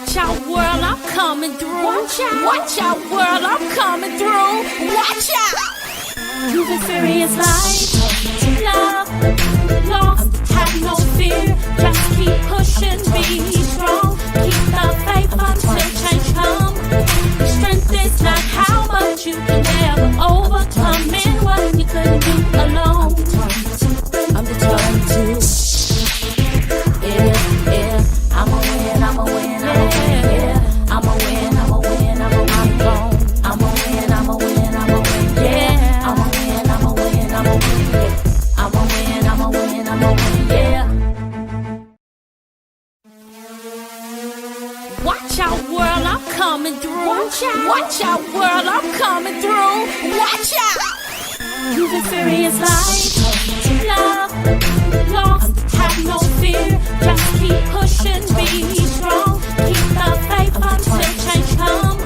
Watch out, world, I'm coming through. Watch out, world, I'm coming through. Watch out. You've experienced life, love, lost, have no fear. Just keep pushing, be strong. Keep the faith until change comes. Strength is not how much you can ever overcome in what you couldn't do alone. I'm determined to. Yeah, I'ma win, I'ma win, I'ma win, yeah. I'ma win, I'ma win, I'ma win, I'ma win, I'ma win, I'ma win, yeah. I'ma win, I'ma win, I'ma win, yeah. I'ma win, I'ma win, I'ma win, yeah. Watch out, world, I'm coming through. Watch out, world, I'm coming through. Watch out. You've experienced life, love, lost, have no fear. Just keep pushing, be strong. Keep the faith until change comes.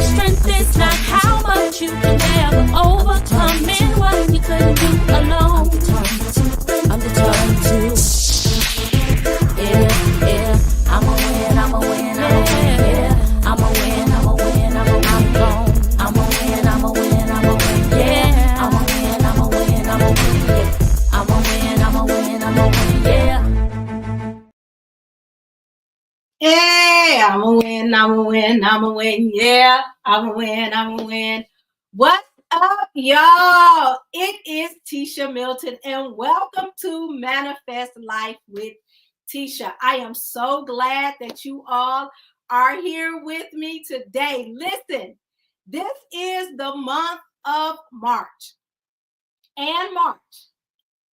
Strength is not how much you can ever overcome in what you couldn't do alone. I'm determined to. Yeah, I'ma win, I'ma win, I'ma win, yeah. I'ma win, I'ma win, I'ma win, I'ma win, I'ma win, I'ma win, yeah. I'ma win, I'ma win, I'ma win, yeah. I'ma win, I'ma win, I'ma win, yeah. Yeah, I'ma win, I'ma win, I'ma win, yeah. I'ma win, I'ma win. What's up, y'all? It is Tisha Milton, and welcome to Manifest Life with Tisha. I am so glad that you all are here with me today. Listen, this is the month of March, and March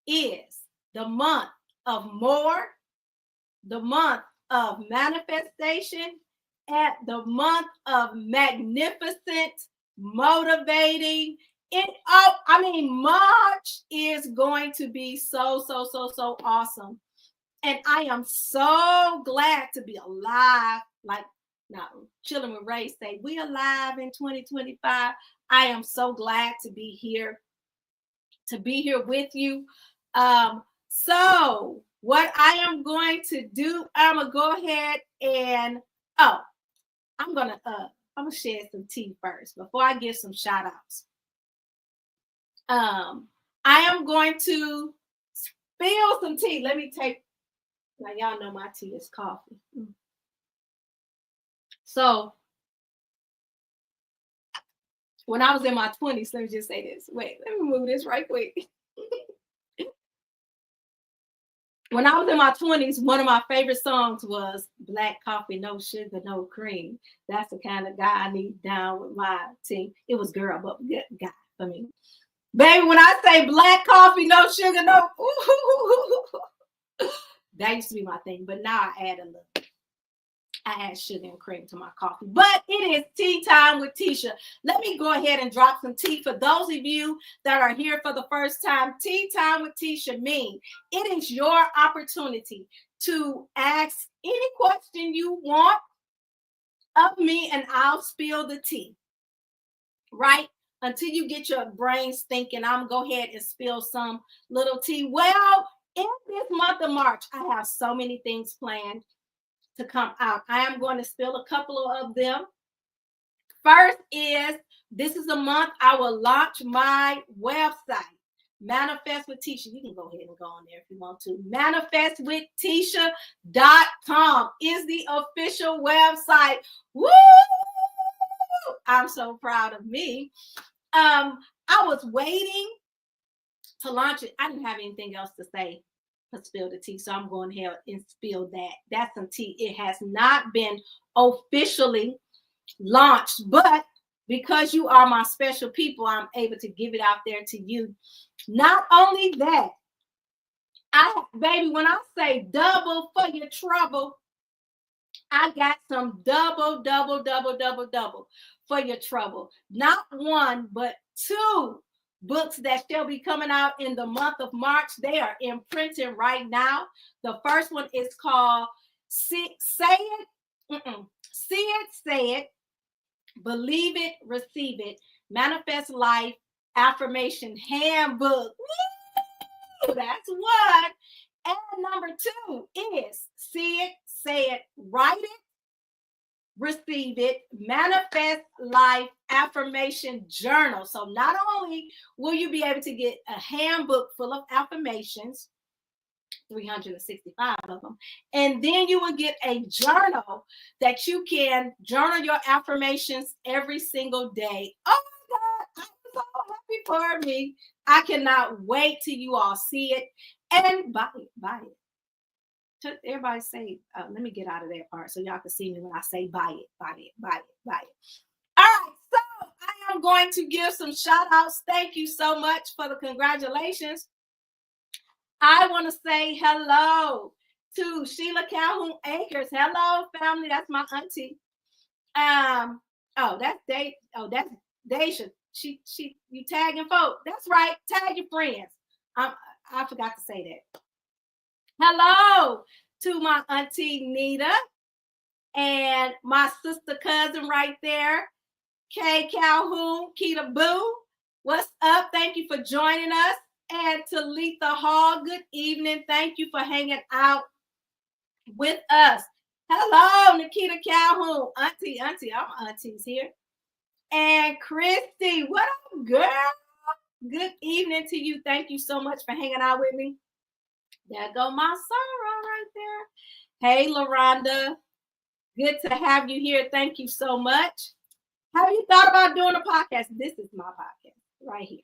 is the month of more, the month of manifestation, and the month of magnificent, motivating. March is going to be so awesome. And I am so glad to be alive. Like now, chilling with Ray say, we alive in 2025. I am so glad to be here with you. So what I am going to do, I'm gonna go ahead and I'm gonna shed some tea first before I give some shout outs. I am going to spill some tea. Let me take, now y'all know my tea is coffee. So when I was in my 20s, let me just say this. Wait, let me move this right quick. When I was in my 20s, one of my favorite songs was Black Coffee, No Sugar, No Cream. That's the kind of guy I need down with my team. It was girl, but good guy for me. Baby, when I say black coffee, no sugar, no, that used to be my thing. But now I add sugar and cream to my coffee. But it is tea time with Tisha. Let me go ahead and drop some tea. For those of you that are here for the first time, tea time with Tisha means it is your opportunity to ask any question you want of me, and I'll spill the tea, right? Until you get your brains thinking, I'm going to go ahead and spill some little tea. Well, in this month of March, I have so many things planned to come out. I am going to spill a couple of them. First is, this is a month I will launch my website, Manifest with Tisha. You can go ahead and go on there if you want to. Manifestwithtisha.com is the official website. Woo! I'm so proud of me. I was waiting to launch it. I didn't have anything else to say to spill the tea, so I'm going ahead and spill that. That's some tea. It has not been officially launched, but because you are my special people, I'm able to give it out there to you. Not only that, baby, when I say double for your trouble, I got some double for your trouble. Not one, but two books that shall be coming out in the month of March. They are in printing right now. The first one is called See It, Say It, Believe It, Receive It, Manifest Life Affirmation Handbook. Woo! That's one. And number two is See It, Say It, Write It, receive it, Manifest Life Affirmation Journal. So not only will you be able to get a handbook full of affirmations, 365 of them, and then you will get a journal that you can journal your affirmations every single day. Oh my God, I'm so happy for me. I cannot wait till you all see it and buy it. Everybody say, let me get out of that part so y'all can see me when I say buy it. All right, so I am going to give some shout outs. Thank you so much for the congratulations. I want to say hello to Sheila Calhoun Akers. Hello, family. That's my auntie. That's Deja. She you tagging folks. That's right. Tag your friends. I forgot to say that. Hello to my auntie Nita and my sister cousin right there, Kay Calhoun, Keita Boo. What's up? Thank you for joining us. And to Letha Hall, good evening. Thank you for hanging out with us. Hello, Nikita Calhoun. Auntie, our auntie's here. And Christy, what up, girl? Good evening to you. Thank you so much for hanging out with me. There go my Sarah right there. Hey, LaRonda. Good to have you here. Thank you so much. Have you thought about doing a podcast? This is my podcast right here.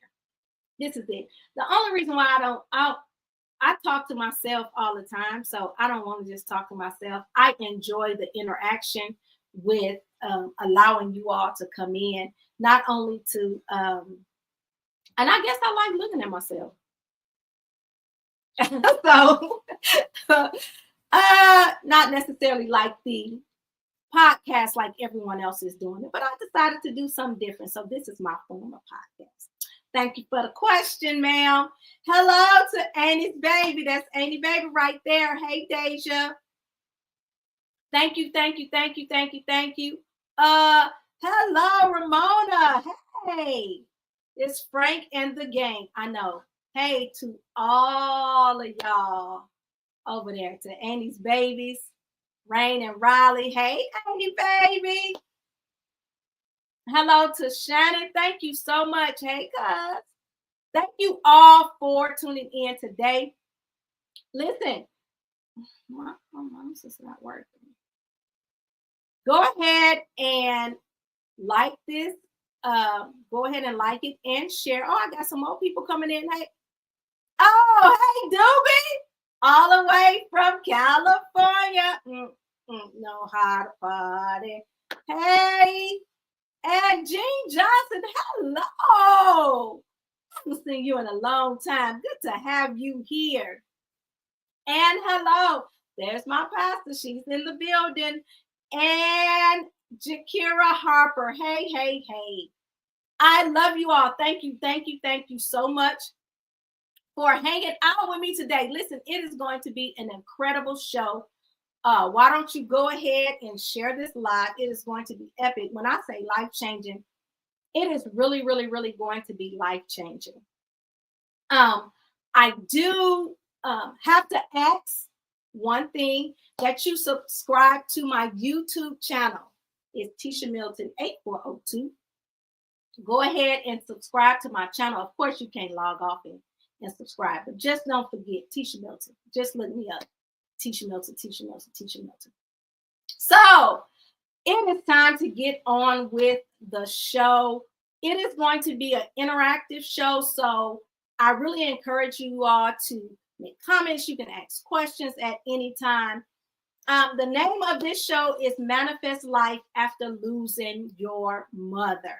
This is it. The only reason why I talk to myself all the time, so I don't want to just talk to myself. I enjoy the interaction with allowing you all to come in, not only to, and I guess I like looking at myself. So, not necessarily like the podcast like everyone else is doing it, but I decided to do something different. So this is my form of podcast. Thank you for the question, ma'am. Hello to Annie's baby. That's Annie baby right there. Hey, Deja. Thank you. Hello, Ramona. Hey, it's Frank and the gang. I know. Hey to all of y'all over there, to Annie's babies, Rain and Riley. Hey, Annie baby. Hello to Shannon. Thank you so much. Hey, guys. Thank you all for tuning in today. Listen, my mouse is not working. Go ahead and like this. Go ahead and like it and share. Oh, I got some more people coming in. Hey, hey, Doobie, all the way from California. Know how to party. Hey. And Jean Johnson, hello. I haven't seen you in a long time. Good to have you here. And hello, there's my pastor. She's in the building. And Jakira Harper. Hey. I love you all. Thank you so much for hanging out with me today. Listen, it is going to be an incredible show. Why don't you go ahead and share this live? It is going to be epic. When I say life-changing, it is really, really, really going to be life-changing. I do have to ask one thing, that you subscribe to my YouTube channel. It's Tisha Milton 8402. Go ahead and subscribe to my channel. Of course, you can log off and subscribe, but just don't forget Tisha Milton. Just look me up. Tisha Milton. So it is time to get on with the show. It is going to be an interactive show, so I really encourage you all to make comments. You can ask questions at any time. The name of this show is Manifest Life After Losing Your Mother.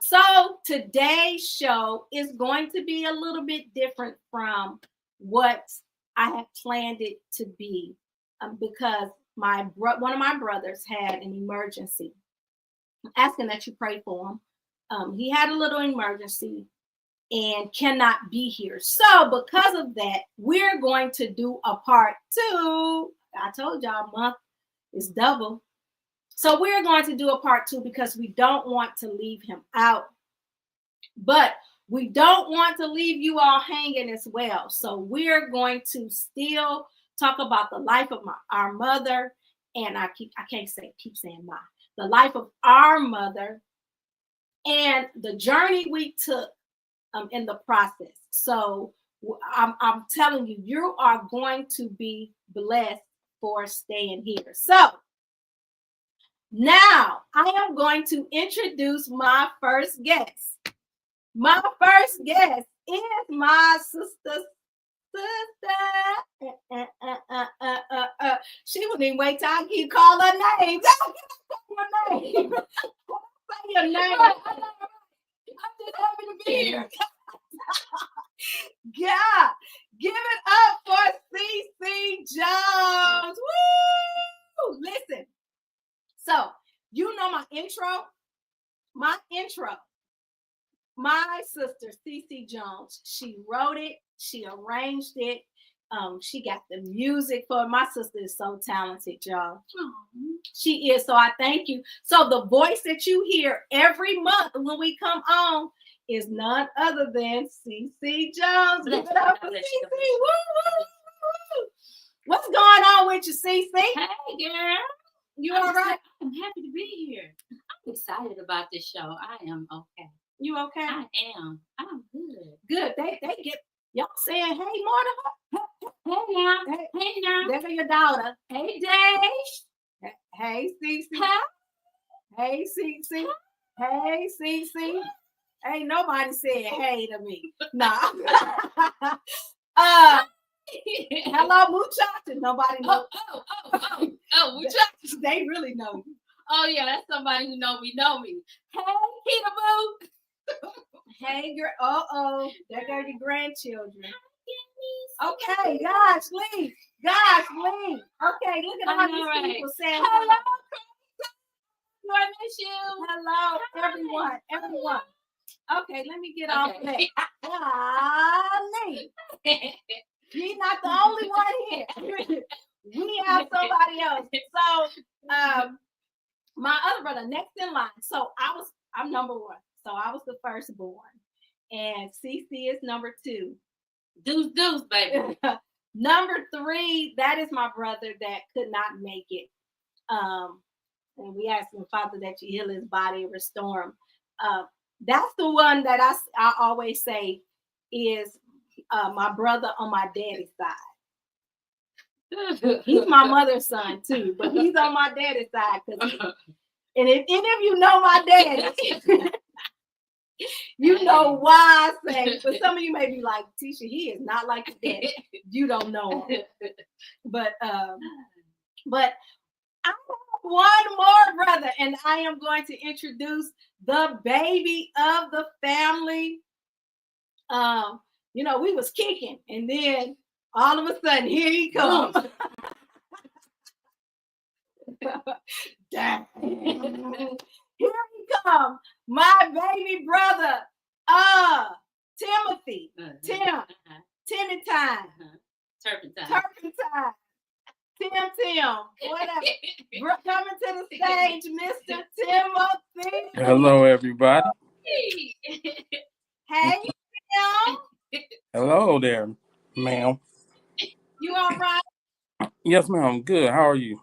So today's show is going to be a little bit different from what I had planned it to be, because one of my brothers had an emergency. I'm asking that you pray for him. He had a little emergency and cannot be here. So because of that, we're going to do a part 2. I told y'all, month is double. So we're going to do a part 2 because we don't want to leave him out. But we don't want to leave you all hanging as well. So we're going to still talk about the life of our mother and I can't keep saying my, the life of our mother, and the journey we took in the process. So I'm telling you, you are going to be blessed for staying here. So now I am going to introduce my first guest. My first guest is my sister. She wouldn't even wait till I keep call her name. Your name. Say your name. I'm just happy to be here. Yeah, give it up for CC Jones. Woo! Listen, so you know my intro. My sister CC Jones, she wrote it, she arranged it. She got the music for it. My sister is so talented, y'all. She is. So I thank you. So the voice that you hear every month when we come on is none other than CC Jones. Give it up for CC. Woo, woo, woo. What's going on with you, CC? Hey, girl. You all right? I'm happy to be here. I'm excited about this show. I am okay. You okay? I am. I'm good. Good. They get y'all saying hey more to her. Hey now. Hey, Hey now. there go your daughter. Hey, Dave. Hey, CC. Hey. Hey, CC. Hey, CC. Ain't nobody saying hey to me. Nah. Hello, muchacha. Nobody knows. Muchacha. They really know you. Oh, yeah, that's somebody who know me. Hey, Peter Boo. Hey, girl. There go your grandchildren. Okay, gosh, Lee. Okay, look at all these people saying hello. I miss you. hello, everyone. Okay, let me get off of that. Lee. You're not the only one here. We have somebody else. So, my other brother, next in line. So I'm number one. So I was the firstborn, and CC is number 2. Deuce, baby. Number 3, that is my brother that could not make it. And we asked him, Father, that you heal his body and restore him. That's the one that I always say is my brother on my daddy's side. He's my mother's son too, but he's on my daddy's side. And if any of you know my daddy, you know why I say. But some of you may be like, Tisha, he is not like his daddy. You don't know him. But I have one more brother, and I am going to introduce the baby of the family. We was kicking, and then all of a sudden, here he comes. Here he comes, my baby brother, Timothy, Timmy time, Turpentine, Tim, whatever. Coming to the stage, Mr. Timothy. Hello, everybody. Hey, Tim. Hello there, ma'am. You all right? Yes, ma'am. Good. How are you?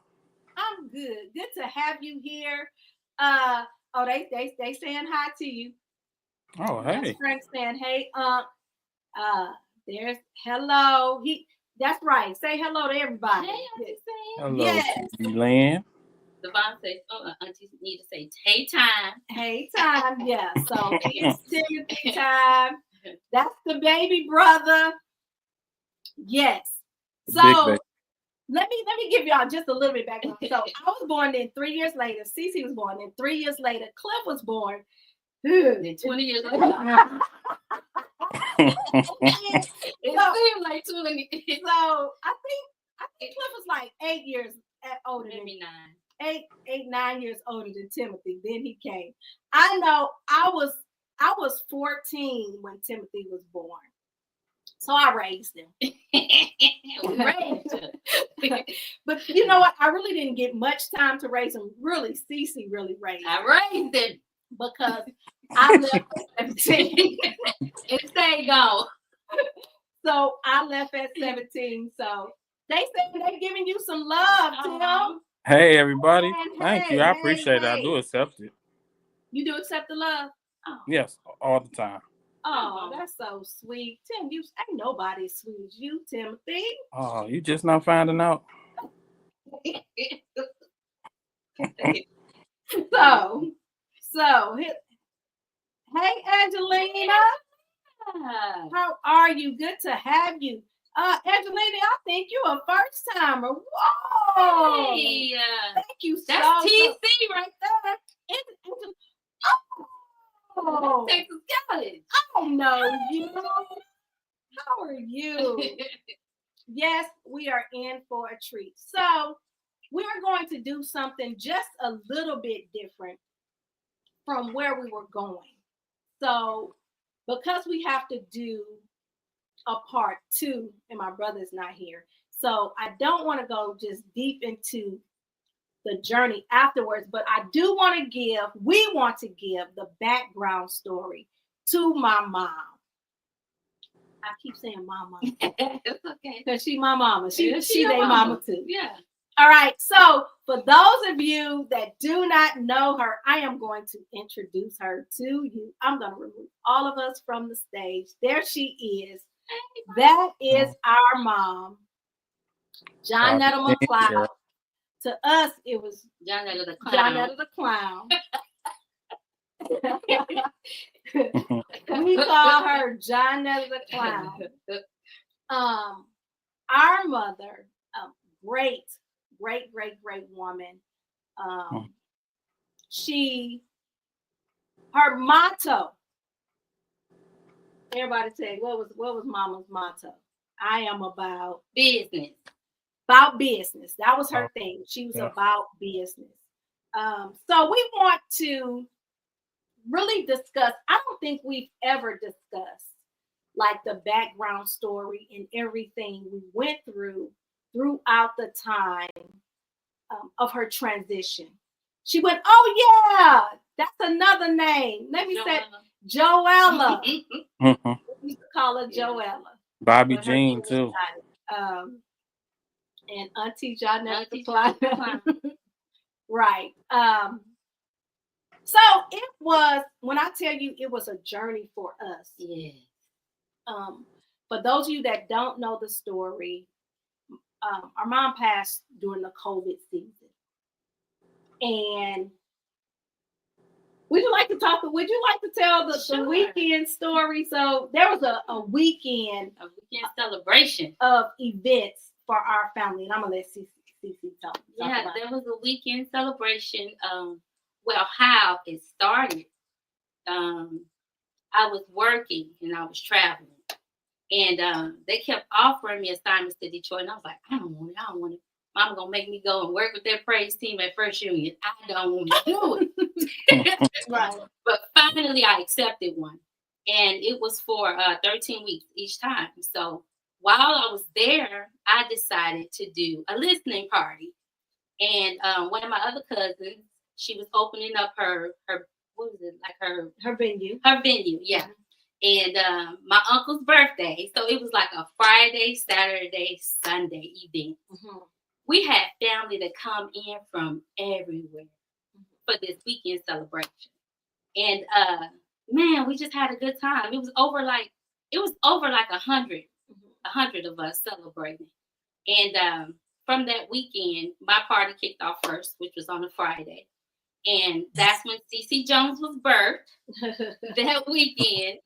I'm good. Good to have you here. They saying hi to you. Oh, hey. That's Frank saying, hey, there's hello. That's right. Say hello to everybody. Hey, Auntie Sam. Hello, Yes. Land. Devon says, Auntie need to say, hey, time. Hey, time. Yeah. So it's Timothy time. That's the baby brother. Yes. So let me give y'all just a little bit background. So I was born then 3 years later. Cece was born then 3 years later. Cliff was born. Then 20 years later. It seemed like 20. So I think Cliff was like 8 years older than Maybe 9. 9 years older than Timothy. Then he came. I know I was 14 when Timothy was born. So I raised him. But you know what? I really didn't get much time to raise him. Really, Cece really raised him. I raised him. Because I left at 17. It stayed gone. So I left at 17. So they say they're giving you some love, Tim. Hey, everybody. And Thank you. I appreciate it. I do accept it. You do accept the love? Oh. Yes, all the time. Oh, that's so sweet. Tim, you ain't nobody as sweet as you, Timothy. Oh, you just not finding out? So, hey, Angelina. How are you? Good to have you. Angelina, I think you're a first timer. Whoa! Hey, Thank you so that's much. TC right there. Oh, Texas College. I know you. How are you? Yes, we are in for a treat. So, we are going to do something just a little bit different from where we were going. So, because we have to do a part 2 and my brother's not here, so I don't want to go just deep into the journey afterwards, but we want to give the background story to my mom. I keep saying my mom. It's okay. Because she my mama. She your their mama too. Yeah. All right. So for those of you that do not know her, I am going to introduce her to you. I'm going to remove all of us from the stage. There she is. That is our mom, Johnetta McCloud. To us, it was Johnetta the Clown. Johnetta the Clown. We call her Johnetta the Clown. Our mother, great woman. Her motto. Everybody say, what was Mama's motto? I am about business. About business. That was her thing. She was about business. So we want to really discuss. I don't think we've ever discussed like the background story and everything we went throughout the time of her transition. She went, oh yeah, that's another name. Let me say Joella. We used to call her Joella. Bobby Jean too. And Auntie Johnette the Clown. Right. So it was, when I tell you it was a journey for us. Yeah. For those of you that don't know the story, our mom passed during the COVID season. And would you like to tell the weekend story? So there was a weekend celebration of events for our family. And I'm gonna let Cece talk. Yeah, there was a weekend celebration. Well, how it started. I was working and I was traveling. And they kept offering me assignments to Detroit. And I was like, I don't want it. Mama gonna make me go and work with their praise team at First Union. I don't want to do it. Right. But finally I accepted one. And it was for 13 weeks each time. So while I was there, I decided to do a listening party. And one of my other cousins, she was opening up her what was it, like her venue. Her venue, yeah. And my uncle's birthday. So it was like a Friday, Saturday, Sunday event. Mm-hmm. We had family that come in from everywhere for this weekend celebration. And man, we just had a good time. It was over like 100 of us celebrating. And from that weekend, my party kicked off first, which was on a Friday. And that's when CC Jones was birthed. That weekend,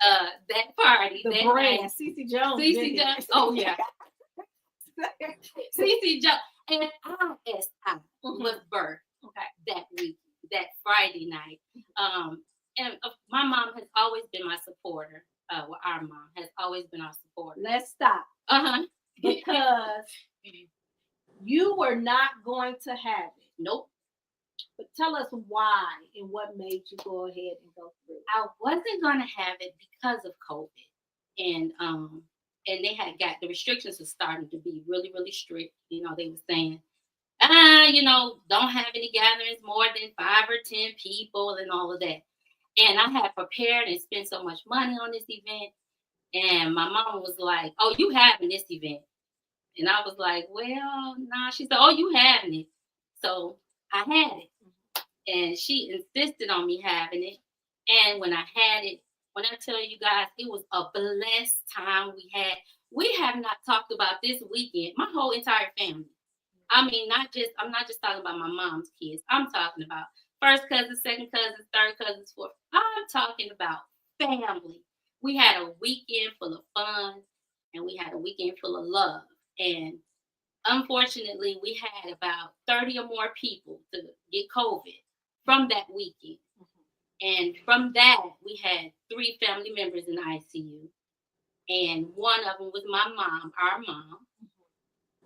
that party. The that brand, night, CC Jones. CC Jones. Oh, yeah. CC Jones. And RSI was birthed that week, that Friday night. And my mom has always been my supporter. Well, our mom has always been our supporter. Let's stop. Because you were not going to have it. Nope. But tell us why and what made you go ahead and go through it. I wasn't going to have it because of COVID. And they had got, the restrictions were starting to be really, really strict. You know, they were saying, don't have any gatherings more than 5 or 10 people and all of that. And I had prepared and spent so much money on this event. And my mom was like, oh, you having this event? And I was like, well, nah. She said, oh, you having it. So I had it. And she insisted on me having it. And when I had it, when I tell you guys, it was a blessed time we had. We have not talked about this weekend, my whole entire family. I mean, I'm not just talking about my mom's kids. I'm talking about first cousins, second cousins, third cousins, fourth. I'm talking about family. We had a weekend full of fun and we had a weekend full of love. And unfortunately, we had about 30 or more people to get COVID from that weekend. And from that, we had 3 family members in ICU. And one of them was my mom, our mom.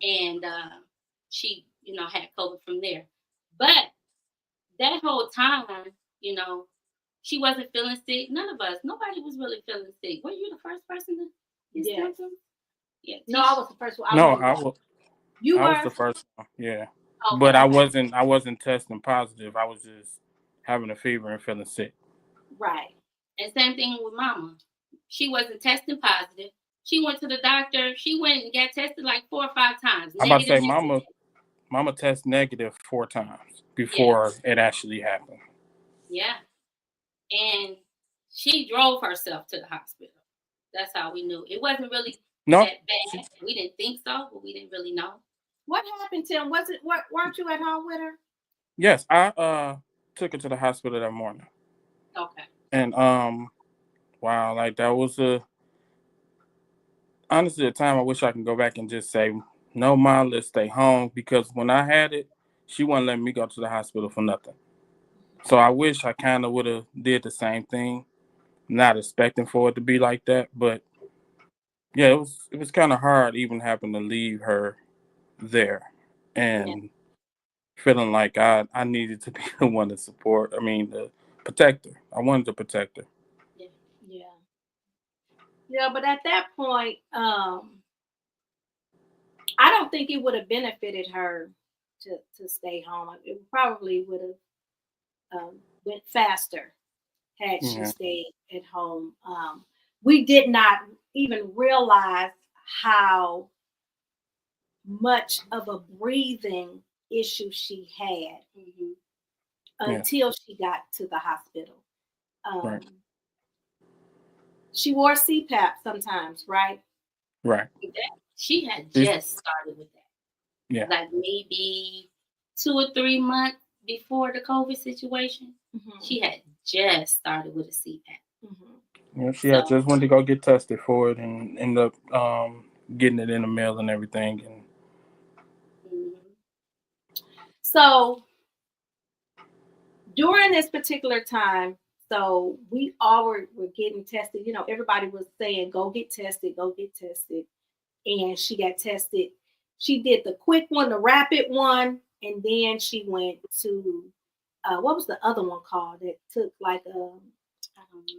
And she, had COVID from there. But that whole time, she wasn't feeling sick. None of us, nobody was really feeling sick. Were you the first person to get symptoms? Yeah. No, I was the first one. No, You I were was the first one. Yeah. Okay. But I wasn't testing positive. I was just having a fever and feeling sick. Right. And same thing with Mama. She wasn't testing positive. She went to the doctor. She went and got tested like 4 or 5 times. I'm about to say, Mama tested negative 4 times before it actually happened. Yeah. And she drove herself to the hospital. That's how we knew. It wasn't really that bad. We didn't think so, but we didn't really know. What happened, Tim? Weren't you at home with her? Yes, I took her to the hospital that morning. Okay. And wow, like that was honestly a time I wish I can go back and just say, no, Ma, let's stay home, because when I had it, she wouldn't let me go to the hospital for nothing. So I wish I kind of would have did the same thing, not expecting for it to be like that. But yeah, it was kind of hard even having to leave her there and feeling like I needed to be the one to support. I mean, the protector. I wanted to protect her. Yeah, but at that point, I don't think it would have benefited her to stay home. It probably would have went faster had she stayed at home. We did not even realize how much of a breathing issue she had until she got to the hospital. Right. She wore CPAP sometimes, right? Right. She had just started with that. Yeah. Like maybe 2 or 3 months before the COVID situation, she had just started with a CPAP. Yeah, she had just went to go get tested for it and ended up getting it in the mail and everything. And so during this particular time, so we all were getting tested. Everybody was saying, go get tested, go get tested. And she got tested. She did the quick one, the rapid one, and then she went to, what was the other one called? That took like a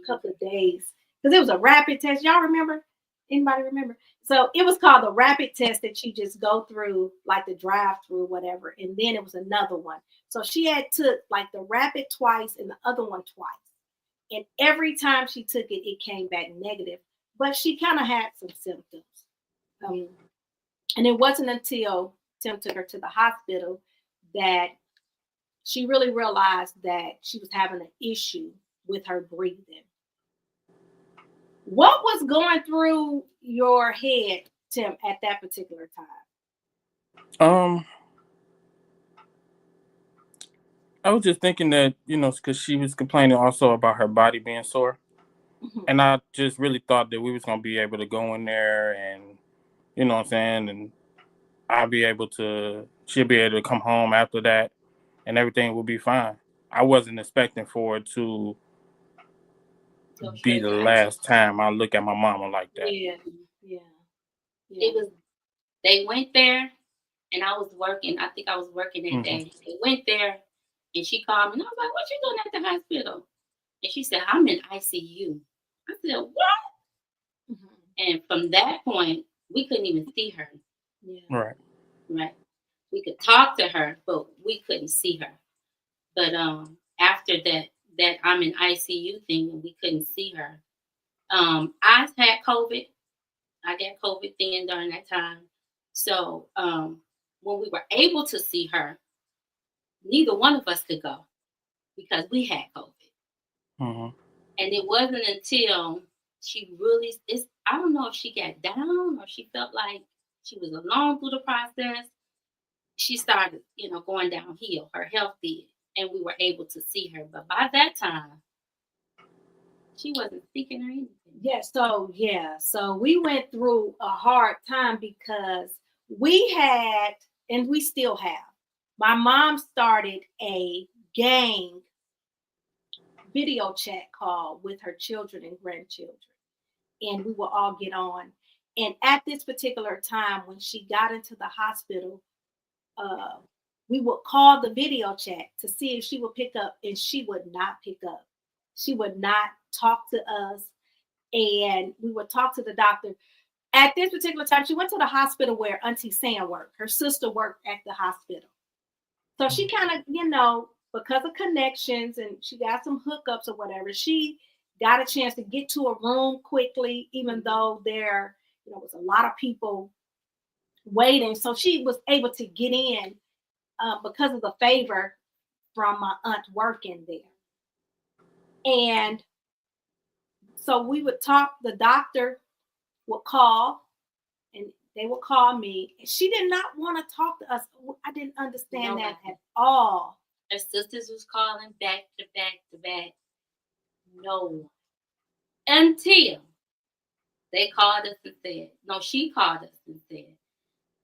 couple of days. Because it was a rapid test. Y'all remember? Anybody remember? So it was called the rapid test that you just go through, like the drive-through, whatever. And then it was another one. So she had took like the rapid twice and the other one twice. And every time she took it, it came back negative. But she kind of had some symptoms. And it wasn't until Tim took her to the hospital that she really realized that she was having an issue with her breathing. What was going through your head, Tim, at that particular time? I was just thinking that, because she was complaining also about her body being sore. And I just really thought that we was going to be able to go in there and, you know what I'm saying, and she'll be able to come home after that and everything will be fine. I wasn't expecting for it to be the last time I look at my mama like that. Yeah. It was, they went there and I was working. I think I was working that day. They went there and she called me and I was like, what you doing at the hospital? And she said, I'm in ICU. I said, what? And from that point, we couldn't even see her. Right. We could talk to her, but we couldn't see her. But after that I'm in ICU thing and we couldn't see her. I had COVID. I got COVID then during that time. So when we were able to see her, neither one of us could go because we had COVID. Mm-hmm. And it wasn't until she really, I don't know if she got down or she felt like she was alone through the process. She started, going downhill. Her health did. And we were able to see her. But by that time, she wasn't speaking or anything. So we went through a hard time because we had, and we still have, my mom started a gang video chat call with her children and grandchildren. And we will all get on. And at this particular time, when she got into the hospital, we would call the video chat to see if she would pick up, and she would not pick up. She would not talk to us. And we would talk to the doctor. At this particular time, she went to the hospital where Auntie Sam worked. Her sister worked at the hospital. So she kind of, because of connections and she got some hookups or whatever, she got a chance to get to a room quickly, even though there, was a lot of people waiting. So she was able to get in because of the favor from my aunt working there. And so we would talk, the doctor would call, and they would call me. And she did not want to talk to us. I didn't understand that at all. Her sisters was calling back to back to back. No. Until they called us and said, no, she called us and said,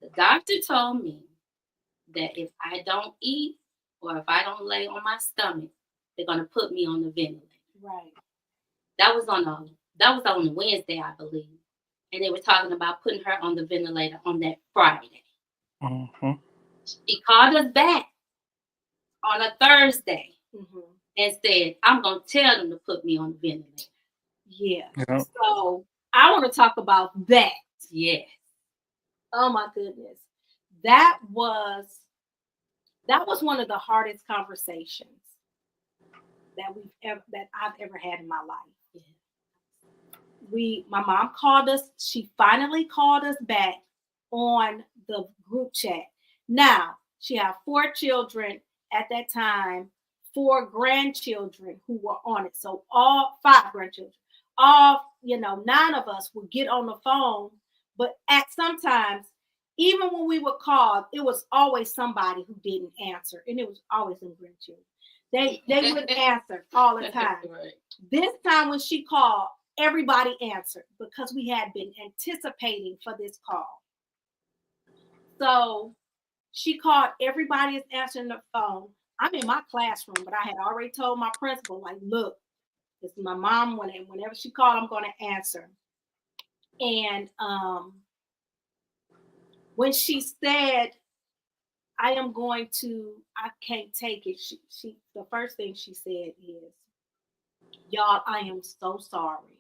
the doctor told me that if I don't eat or if I don't lay on my stomach, they're going to put me on the ventilator. Right. That was on a Wednesday, I believe. And they were talking about putting her on the ventilator on that Friday. Mm-hmm. She called us back on a Thursday and said, I'm going to tell them to put me on the ventilator. Yeah. Yep. So I want to talk about that. Yes. Oh my goodness. That was one of the hardest conversations that I've ever had in my life. My mom called us. She finally called us back on the group chat. Now, she had 4 children at that time, 4 grandchildren who were on it. So all 5 grandchildren, 9 of us would get on the phone. But at sometimes, even when we would call, it was always somebody who didn't answer. And it was always them grandchildren. They wouldn't answer all the time. Right. This time when she called, everybody answered because we had been anticipating for this call. So she called, everybody is answering the phone. I'm in my classroom, but I had already told my principal, like, look, this is my mom. Whenever she called, I'm going to answer. And when she said, I can't take it. She the first thing she said is, y'all, I am so sorry.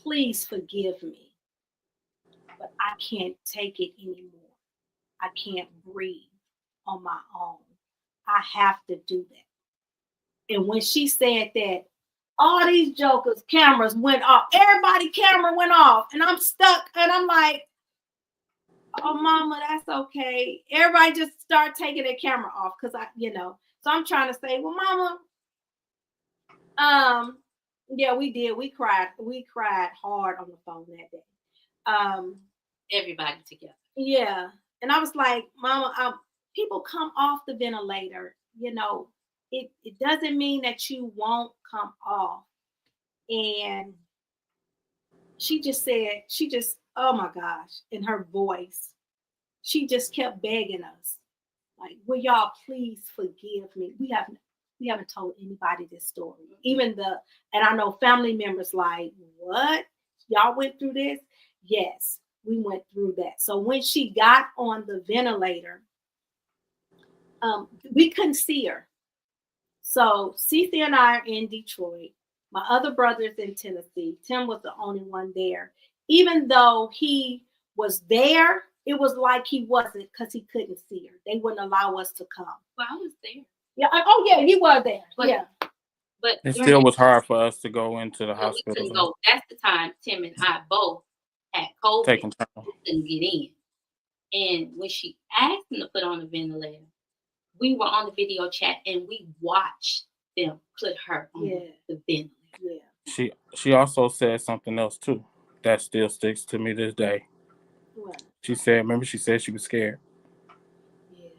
Please forgive me, but I can't take it anymore. I can't breathe on my own. I have to do that. And when she said that, all these jokers' cameras went off. Everybody's camera went off, and I'm stuck. And I'm like, oh, mama, that's okay. Everybody just start taking their camera off because so I'm trying to say, well, mama, yeah, we did. We cried hard on the phone that day. Everybody together. Yeah. And I was like, mama, people come off the ventilator, it doesn't mean that you won't come off. And she just, oh my gosh, in her voice, she just kept begging us, like, will y'all please forgive me? We haven't told anybody this story. And I know family members like, what? Y'all went through this? Yes, we went through that. So when she got on the ventilator, we couldn't see her. So Cece and I are in Detroit. My other brother's in Tennessee. Tim was the only one there. Even though he was there, it was like he wasn't because he couldn't see her. They wouldn't allow us to come. Well, I was there. Yeah. Oh, yeah, he was there. But, yeah. But it still was hard for us to go into the hospital. We couldn't go. That's the time Tim and I both had COVID. Taking time. We couldn't get in. And when she asked him to put on the ventilator, we were on the video chat and we watched them put her on the ventilator. Yeah. She also said something else too that still sticks to me this day. What? She said, remember, she said she was scared. Yeah.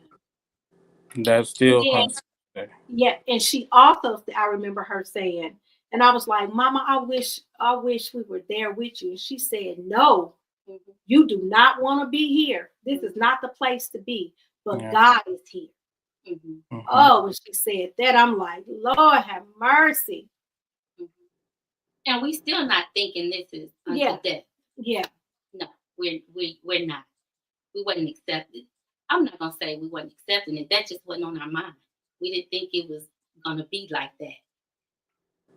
That still Yeah. haunts me. Yeah, and she also, I remember her saying, and I was like, Mama, I wish we were there with you. And she said, no, you do not want to be here. This is not the place to be, but God is here. Oh, when she said that, I'm like, Lord have mercy. And we still not thinking this is unto death. Yeah. No, we're not. We wasn't accepted. I'm not gonna say we wasn't accepting it. That just wasn't on our mind. We didn't think it was gonna be like that.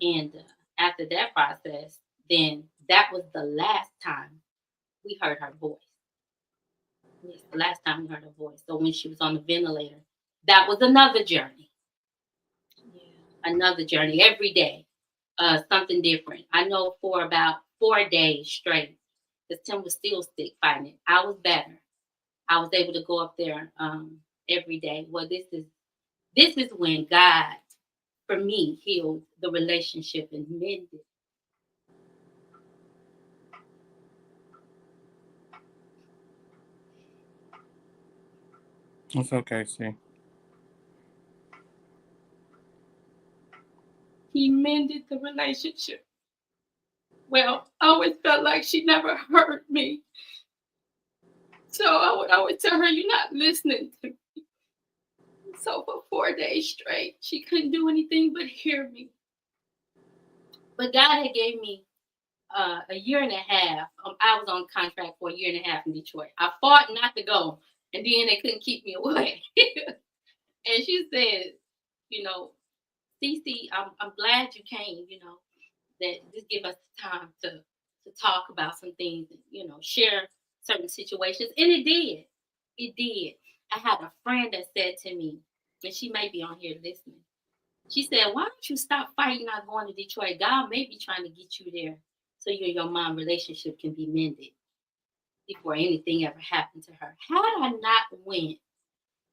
And after that process, then that was the last time we heard her voice. Yes, the last time we heard her voice. So when she was on the ventilator, that was another journey. Another journey every day. Something different. I know for about 4 days straight, because Tim was still sick fighting it. I was better. I was able to go up there every day. Well, this is when God, for me, healed the relationship and mended. It's okay, see. He mended the relationship. Well, I always felt like she never heard me. So I would tell her, you're not listening to me. So for 4 days straight, she couldn't do anything but hear me. But God had gave me a year and a half. I was on contract for a year and a half in Detroit. I fought not to go, and then they couldn't keep me away. And she said, Cece, I'm glad you came, that just give us time to talk about some things, and, share certain situations. And it did. It did. I had a friend that said to me, and she may be on here listening. She said, why don't you stop fighting not going to Detroit? God may be trying to get you there so you and your mom relationship can be mended before anything ever happened to her. Had I not went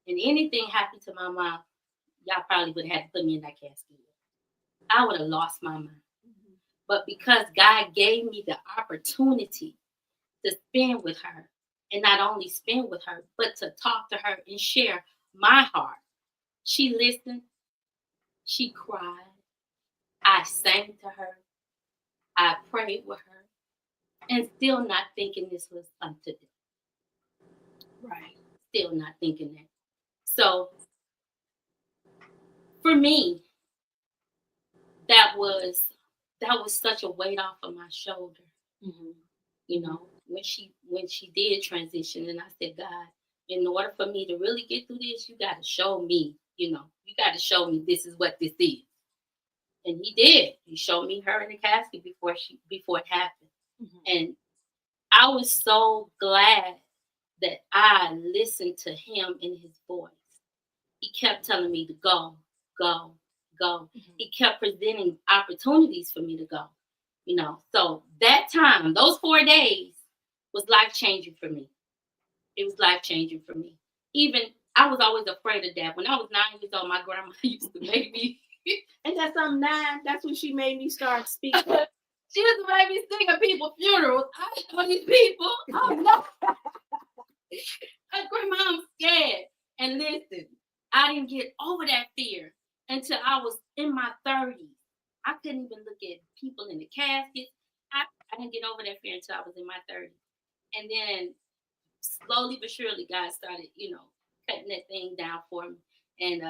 and anything happened to my mom, y'all probably would have had to put me in that casket. I would have lost my mind. But because God gave me the opportunity to spend with her, and not only spend with her, but to talk to her and share my heart. She listened. She cried. I sang to her. I prayed with her. And still not thinking this was unto death. Right. Still not thinking that. So, for me, that was such a weight off of my shoulder. When she did transition, and I said, God, in order for me to really get through this, you got to show me, you got to show me this is what this is. And he did. He showed me her in the casket before it happened. And I was so glad that I listened to him in his voice. He kept telling me to go, go, go. He kept presenting opportunities for me to go. So that time, those 4 days was life-changing for me. It was life-changing for me. Even, I was always afraid of that. When I was 9 years old, my grandma used to make me. And that's 9. That's when she made me start speaking. She used to make me sing at people's funerals. I know these people. I'm not. Grandma, I'm scared. And listen, I didn't get over that fear until I was in my 30s. I couldn't even look at people in the casket. I didn't get over that fear until I was in my 30s. And then slowly but surely, God started, cutting that thing down for me. And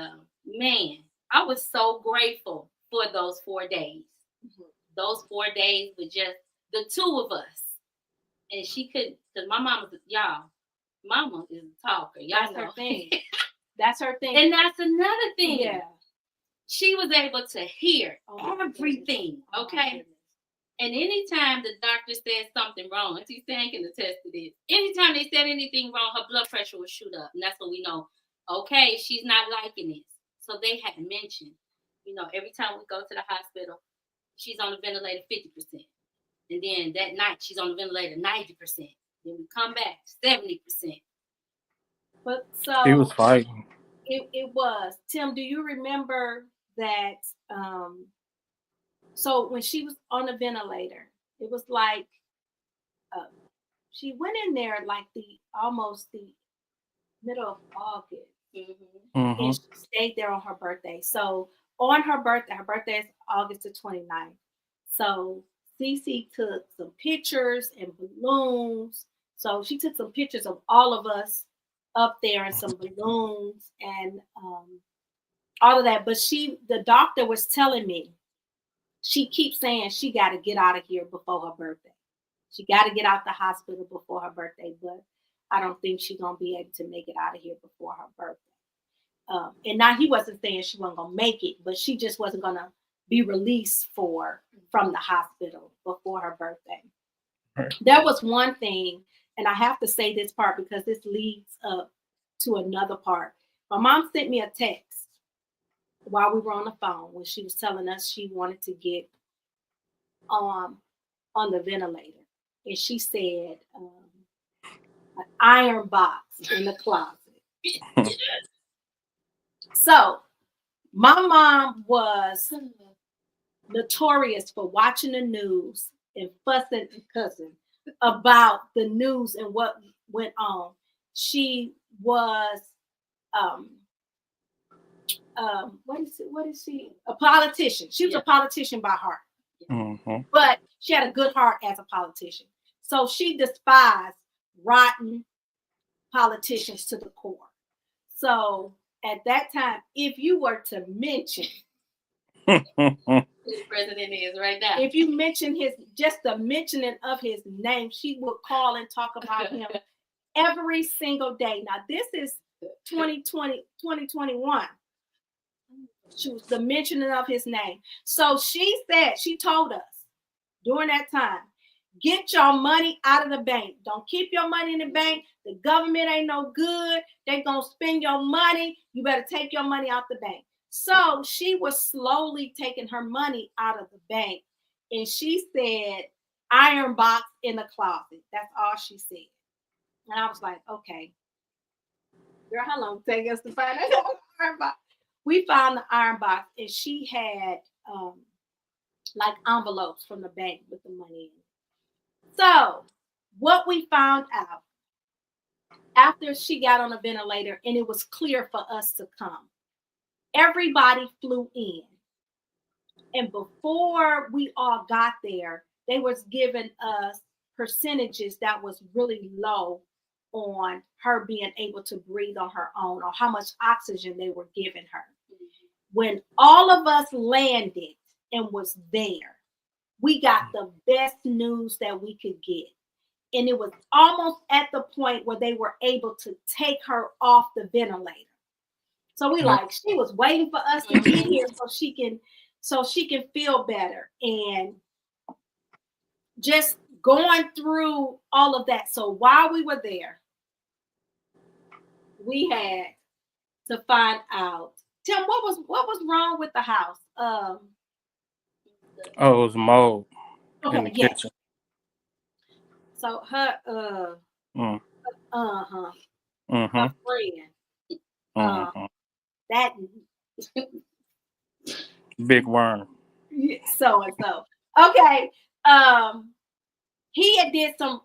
man, I was so grateful for those 4 days. Those 4 days with just the two of us. And she couldn't, because my mama is a talker. Y'all That's know. her thing. That's her thing. And that's another thing. Yeah. She was able to hear everything. Okay. And anytime the doctor said something wrong, Auntie Stan can attest to this. Anytime they said anything wrong, her blood pressure would shoot up. And that's what we know. Okay, she's not liking this. So they had mentioned, every time we go to the hospital, she's on the ventilator 50%. And then that night, she's on the ventilator 90%. Then we come back 70%. But so He was fighting. It was. Tim, do you remember that? So when she was on the ventilator, it was like she went in there like almost the middle of August, and she stayed there on her birthday. So on her birthday is August the 29th. So Cece took some pictures and balloons. So she took some pictures of all of us up there and some balloons and all of that. But the doctor was telling me, she keeps saying she got to get out of here before her birthday. She got to get out the hospital before her birthday, but I don't think she's going to be able to make it out of here before her birthday. And now he wasn't saying she wasn't going to make it, but she just wasn't going to be released from the hospital before her birthday. Right. There was one thing, and I have to say this part because this leads up to another part. My mom sent me a text while we were on the phone when she was telling us she wanted to get on the ventilator. And she said, an iron box in the closet. So my mom was notorious for watching the news and fussing and cussing about the news and what went on. She was what is she? A politician. She was a politician by heart. But she had a good heart as a politician. So she despised rotten politicians to the core. So at that time, if you were to mention who the president is right now, if you mention just the mentioning of his name, she would call and talk about him every single day. Now, this is 2021. She was the mentioning of his name. So she told us during that time, get your money out of the bank. Don't keep your money in the bank. The government ain't no good. They're going to spend your money. You better take your money out the bank. So she was slowly taking her money out of the bank. And she said, iron box in the closet. That's all she said. And I was like, okay. Girl, how long did it take us to find that iron box? We found the iron box, and she had like envelopes from the bank with the money in it. So what we found out after she got on a ventilator and it was clear for us to come, everybody flew in. And before we all got there, they was giving us percentages that was really low on her being able to breathe on her own or how much oxygen they were giving her. When all of us landed and was there, we got the best news that we could get. And it was almost at the point where they were able to take her off the ventilator. So she was waiting for us to get here so she can feel better. And just going through all of that. So while we were there, we had to find out. Tim, what was wrong with the house? It was mold in the kitchen. So her her friend, that big worm. So and so. Okay. He had did some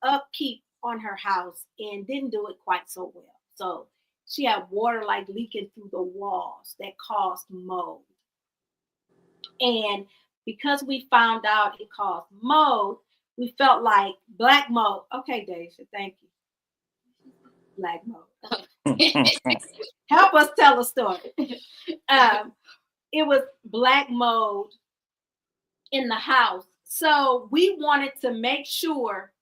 upkeep on her house and didn't do it quite so well. So she had water like leaking through the walls that caused mold. And because we found out it caused mold, we felt like black mold. Okay, Deja, thank you. Black mold. Help us tell a story. It was black mold in the house. So we wanted to make sure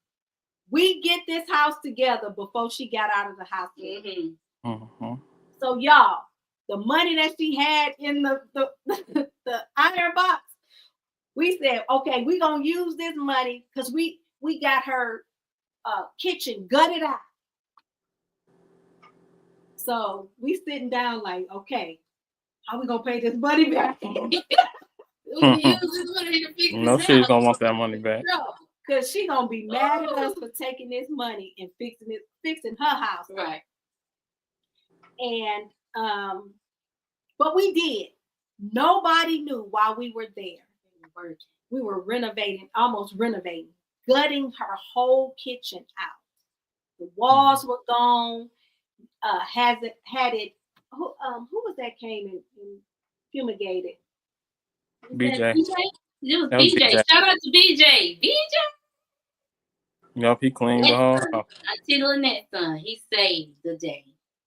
we get this house together before she got out of the hospital. So y'all, the money that she had in the iron box, we said, okay, we're going to use this money because we got her kitchen gutted out. So we sitting down like, okay, how we going to pay this money back? No, she's going to want that money back. No, because she's going to be mad at us for taking this money and fixing her house. Right. And but we did. Nobody knew while we were there. We were almost renovating, gutting her whole kitchen out. The walls were gone. Had it. Who was that came and fumigated? BJ. It was That was BJ. BJ. Shout out to BJ. BJ. Yup, he cleaned the whole house. Auntie Lynette's son. He saved the day.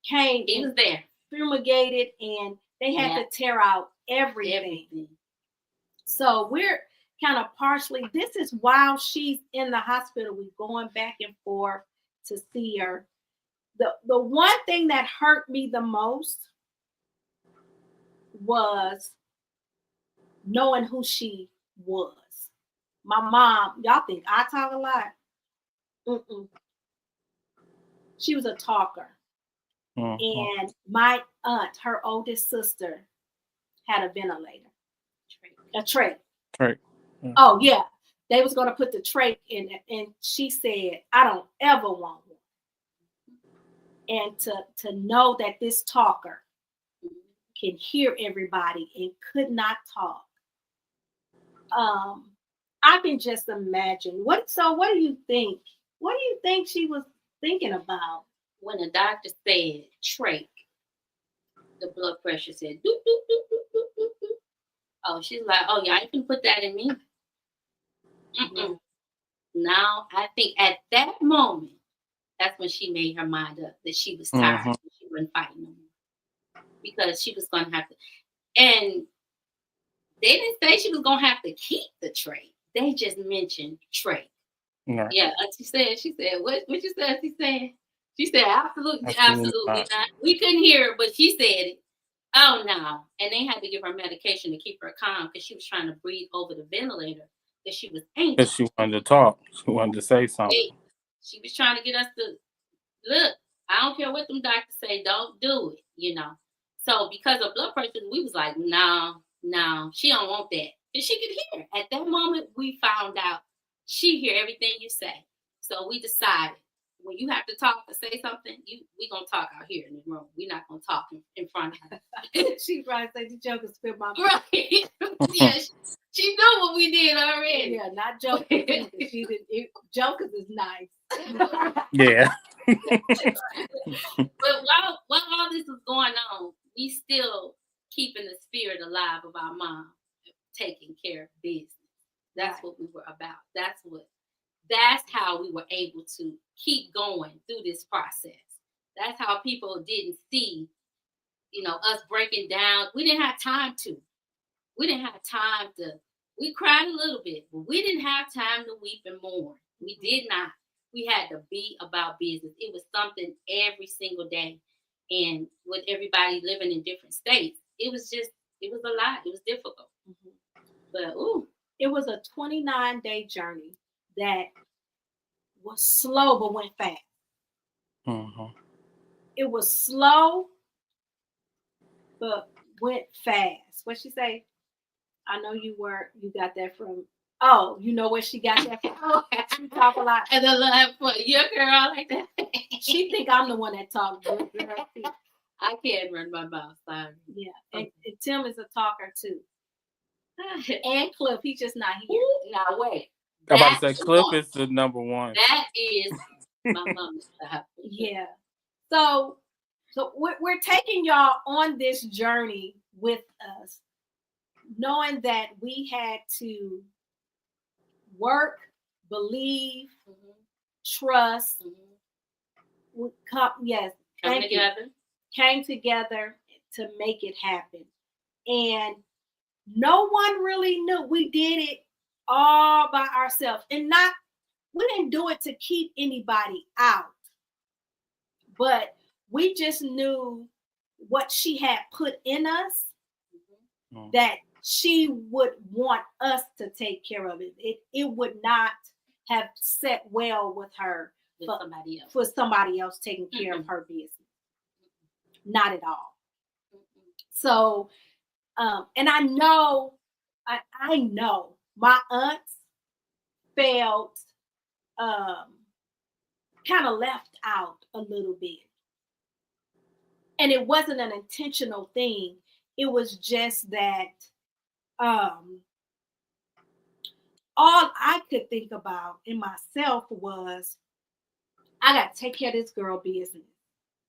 Came. He was there. Fumigated, and they had to tear out everything. So we're kind of partially. This is while she's in the hospital. We're going back and forth to see her. The one thing that hurt me the most was knowing who she was. My mom, y'all think I talk a lot? Mm-mm. She was a talker. Mm-hmm. And my aunt, her oldest sister, had a ventilator. A tray. Right. Yeah. Oh, yeah. They was going to put the tray in it. And she said, I don't ever want one. And to know that this talker can hear everybody and could not talk. I can just imagine. What do you think? What do you think she was thinking about? When the doctor said trach, the blood pressure said doop, doop, doop, doop, doop, doop, doop. Oh, she's like, oh, y'all can put that in me. Mm-mm. Now, I think at that moment, that's when she made her mind up that she was tired. Mm-hmm. She wasn't fighting no more. Because she was going to have to. And they didn't say she was going to have to keep the tray. They just mentioned trach. Right. Yeah, she said, what you said, she said? She said, absolutely not. We couldn't hear her, but she said it. Oh, no. And they had to give her medication to keep her calm because she was trying to breathe over the ventilator because she was anxious. Because she wanted to talk. She wanted to say something. She was trying to get us to, look, I don't care what them doctors say, don't do it, So because of blood pressure, we was like, no, she don't want that. And she could hear. At that moment, we found out she hear everything you say. So we decided, when you have to talk or say something, we gonna talk out here in the room. We're not gonna talk in front of her. She probably said the joker spit my mouth. Right. Yeah, she knew what we did already. Yeah, not jokers. Jokers is nice. Yeah. But while all this was going on, we still keeping the spirit alive of our mom taking care of business. That's what we were about. That's how we were able to keep going through this process. That's how people didn't see, us breaking down. We didn't have time to. We cried a little bit, but we didn't have time to weep and mourn. We did not. We had to be about business. It was something every single day. And with everybody living in different states, it was a lot. It was difficult. Mm-hmm. But, it was a 29-day journey that was slow but went fast. Mm-hmm. It was slow but went fast. What'd she say? I know you got that from. Oh, you know where she got that from? She talk a lot. And I love your girl like that. She think I'm the one that talks. I can't run my mouth. Sorry. Yeah, and Tim is a talker too. And Cliff, he's just not here. Now wait. I'm about to say Cliff is the number one. That is my mama's style. Yeah. So we're taking y'all on this journey with us, knowing that we had to work, believe, trust. Came together to make it happen. And no one really knew. We did it all by ourselves. And we didn't do it to keep anybody out. But we just knew what she had put in us, that she would want us to take care of it. It would not have set well with her for somebody else taking care of her business. Not at all. So, and I know my aunts felt kind of left out a little bit. And it wasn't an intentional thing. It was just that all I could think about in myself was, I got to take care of this girl business.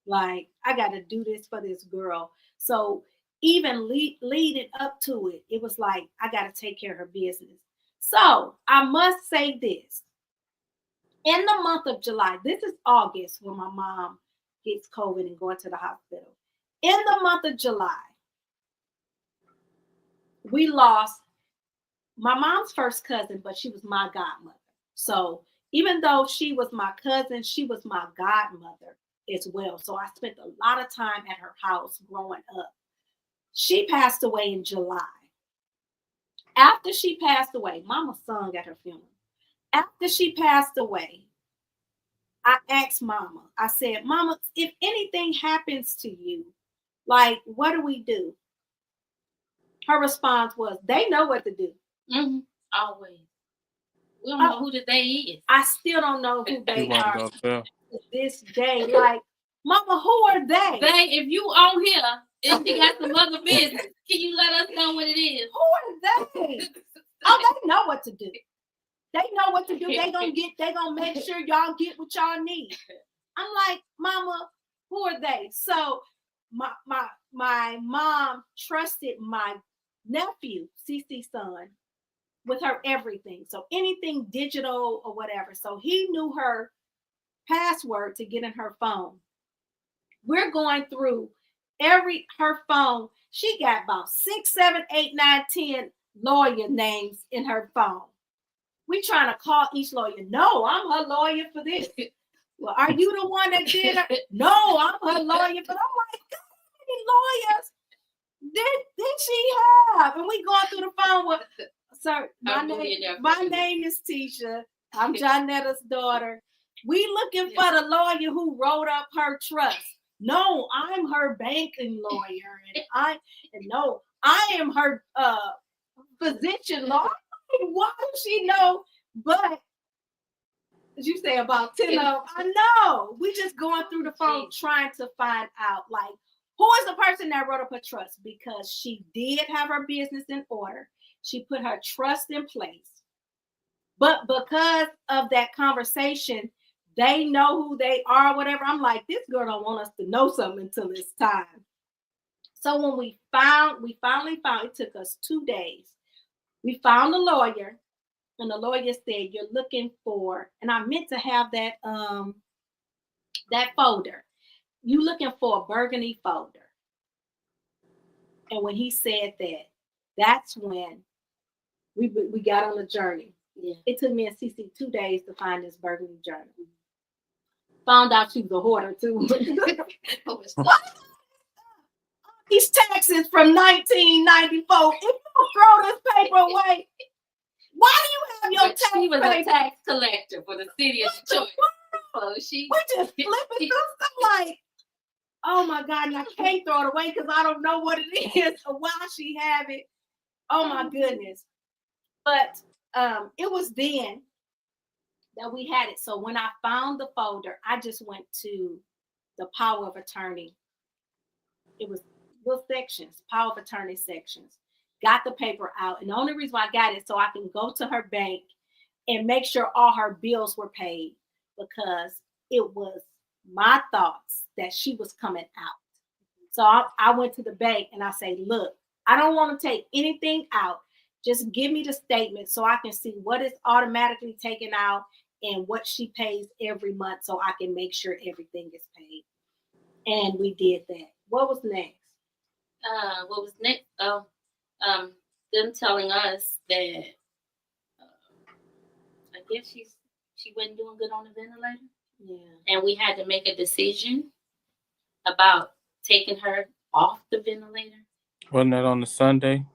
Like, I got to do this for this girl. So even leading up to it, it was like, I got to take care of her business. So I must say this. In the month of July, this is August when my mom gets COVID and going to the hospital. In the month of July, we lost my mom's first cousin, but she was my godmother. So even though she was my cousin, she was my godmother as well. So I spent a lot of time at her house growing up. She passed away in July. After she passed away, Mama sung at her funeral. After she passed away, I asked Mama, I said, Mama, if anything happens to you, like, what do we do? Her response was, they know what to do. Mm-hmm. Always. We don't know who the they is. I still don't know who they are to this day. Like, Mama, who are they? They, if you on here, if you got some other business, can you let us know what it is? Who are they? Oh, they know what to do. They know what to do. They gonna make sure y'all get what y'all need. I'm like, Mama, who are they? So my mom trusted my nephew, CC's son, with her everything. So anything digital or whatever. So he knew her password to get in her phone. We're going through her phone. She got about 6, 7, 8, 9, 10 lawyer names in her phone. We trying to call each lawyer. No, I'm her lawyer for this. Well, are you the one that did it? No, I'm her lawyer. But I'm like, how many lawyers did she have? And we going through the phone with, sir, my name is Tisha. I'm Jonetta's daughter. We looking for the lawyer who wrote up her trust. No, I'm her banking lawyer. And no, I am her physician lawyer. Why does she know? But as you say, about 10 of them, I know. We just going through the phone trying to find out, like, who is the person that wrote up her trust? Because she did have her business in order. She put her trust in place. But because of that conversation, they know who they are, whatever. I'm like, this girl don't want us to know something until it's time. So when we finally found, it took us 2 days. We found a lawyer, and the lawyer said, you're looking for, and I meant to have that folder. You looking for a burgundy folder. And when he said that, that's when we got on the journey. Yeah. It took me and Cece 2 days to find this burgundy journal. Found out she was a hoarder too. These taxes from 1994. If you throw this paper away, why do you have your tax? She was a tax collector for the city of Detroit. So we just flipping through stuff like, oh my God, and I can't throw it away because I don't know what it is or why she have it. Oh my goodness. But it was then that we had it. So when I found the folder, I just went to the power of attorney. It was little sections, power of attorney sections. Got the paper out. And the only reason why I got it so I can go to her bank and make sure all her bills were paid, because it was my thoughts that she was coming out. So I went to the bank and I say, look, I don't want to take anything out. Just give me the statement so I can see what is automatically taken out and what she pays every month so I can make sure everything is paid. And we did that. What was next? What was next? Them telling us that I guess she wasn't doing good on the ventilator. Yeah. And we had to make a decision about taking her off the ventilator. Wasn't that on the Sunday?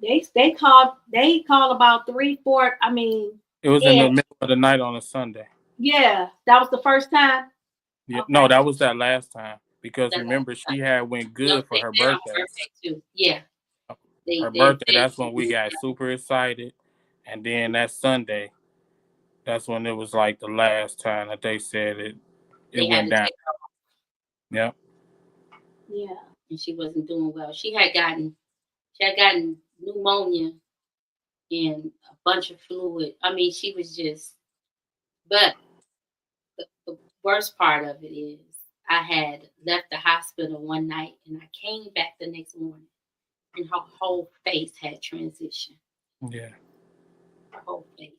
They called about 3, 4. I mean, it was in the middle of the night on a Sunday. Yeah, that was the first time. Yeah, okay. No, that was that last time, because remember she had went good for her birthday. Too. Yeah, her birthday. That's when we got super excited, and then that Sunday, that's when it was like the last time that they said it went down. Yep. Yeah. and she wasn't doing well. She had gotten pneumonia and a bunch of fluid. I mean, she was just. But the worst part of it is, I had left the hospital one night, and I came back the next morning, and her whole face had transitioned. Yeah. Her whole face.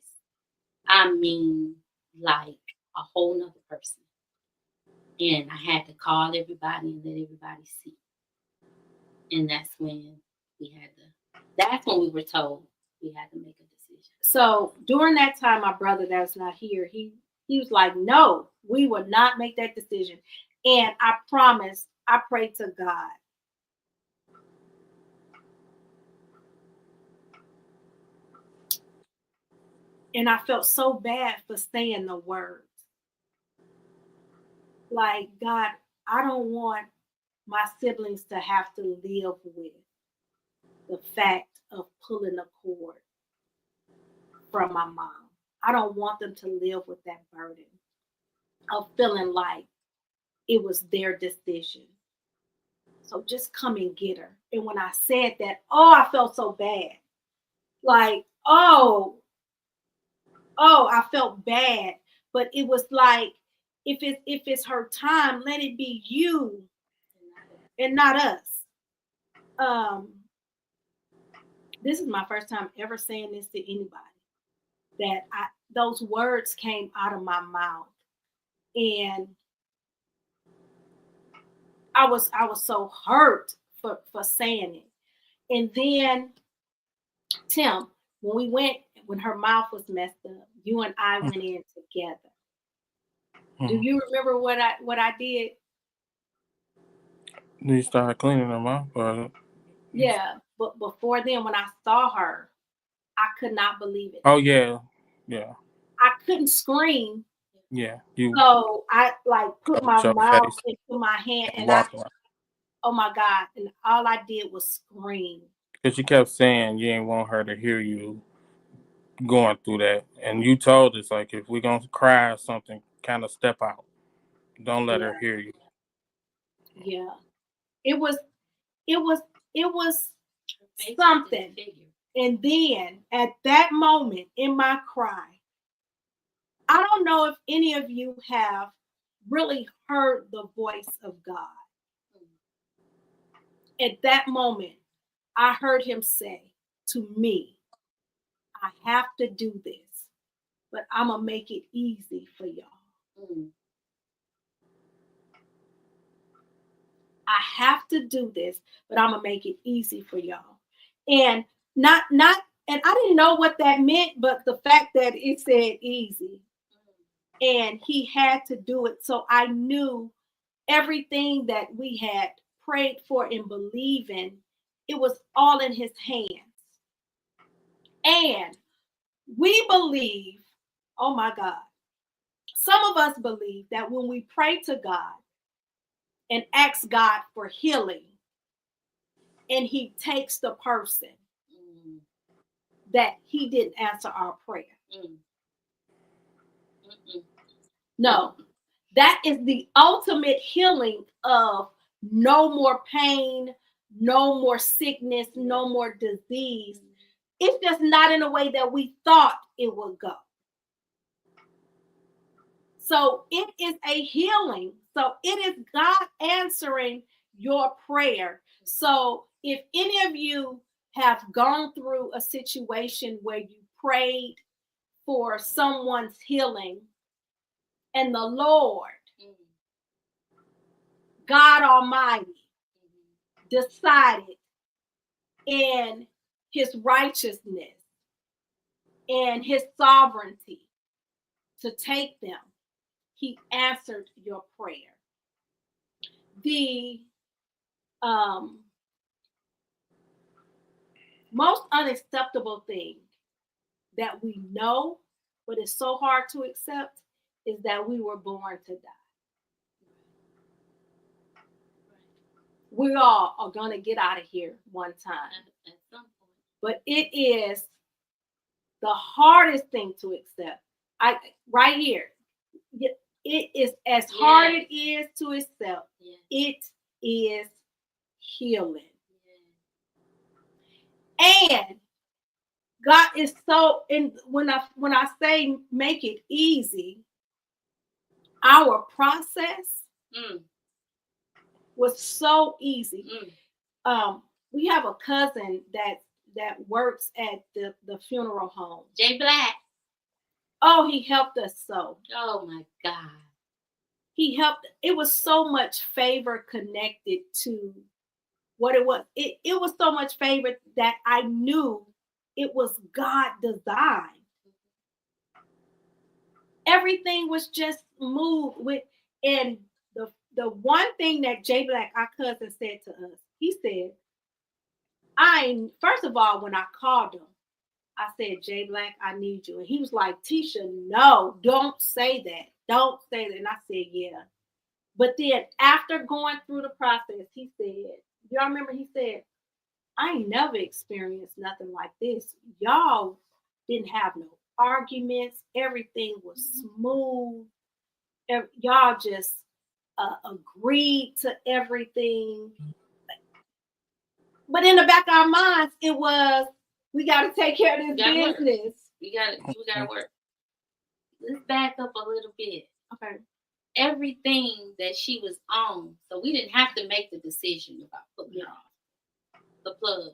I mean, like a whole nother person. And I had to call everybody and let everybody see. And that's when we were told we had to make a decision. So during that time, my brother that's not here, he was like, no, we will not make that decision. And I promised, I prayed to God. And I felt so bad for saying the words. Like, God, I don't want my siblings to have to live with the fact of pulling the cord from my mom. I don't want them to live with that burden of feeling like it was their decision. So just come and get her. And when I said that, oh, I felt so bad. Like, I felt bad. But it was like, if it's her time, let it be you and not us. This is my first time ever saying this to anybody. That those words came out of my mouth, and I was so hurt for saying it. And then Tim, when her mouth was messed up, you and I went in together. Do you remember what I did? You started cleaning them up? Or... Yeah, but before then, when I saw her, I could not believe it. Oh, yeah. Yeah. I couldn't scream. Yeah. So I like put my mouth into my hand and oh my God. And all I did was scream. Because you kept saying you didn't want her to hear you going through that. And you told us, like, if we're going to cry or something, kind of step out. Don't let her hear you. Yeah. It was something. And then at that moment in my cry, I don't know if any of you have really heard the voice of God. At that moment, I heard him say to me, I have to do this, but I'm going to make it easy for y'all. I have to do this, but I'm going to make it easy for y'all. And and I didn't know what that meant, but the fact that it said easy and he had to do it. So I knew everything that we had prayed for and believed in, it was all in his hands. And we believe, oh my God, some of us believe that when we pray to God and ask God for healing, and he takes the person, that he didn't answer our prayer. No, that is the ultimate healing of no more pain, no more sickness, no more disease. It's just not in a way that we thought it would go. So it is a healing. So it is God answering your prayer. So if any of you have gone through a situation where you prayed for someone's healing and the Lord, God Almighty, decided in his righteousness and his sovereignty to take them, he answered your prayer. The most unacceptable thing that we know, but it's so hard to accept, is that we were born to die. We all are going to get out of here one time. But it is the hardest thing to accept. Right here, it is as hard it is to accept. It is healing. And God is so, and when I say make it easy, our process was so easy. We have a cousin that works at the funeral home. Jay Black. Oh, he helped us so. Oh my God. He helped. It was so much favor connected to what it was. It was so much favor that I knew it was God designed. Everything was just moved with, and the one thing that Jay Black, our cousin, said to us, he said, first of all, when I called him, I said, Jay Black, I need you. And he was like, Tisha, no, don't say that. Don't say that. And I said, yeah. But then after going through the process, he said, y'all remember he said, I ain't never experienced nothing like this. Y'all didn't have no arguments. Everything was smooth. Y'all just agreed to everything. But in the back of our minds, it was, we got to take care of this business. We got to work. Let's back up a little bit. Okay. Everything that she was on, so we didn't have to make the decision about putting her on the plug.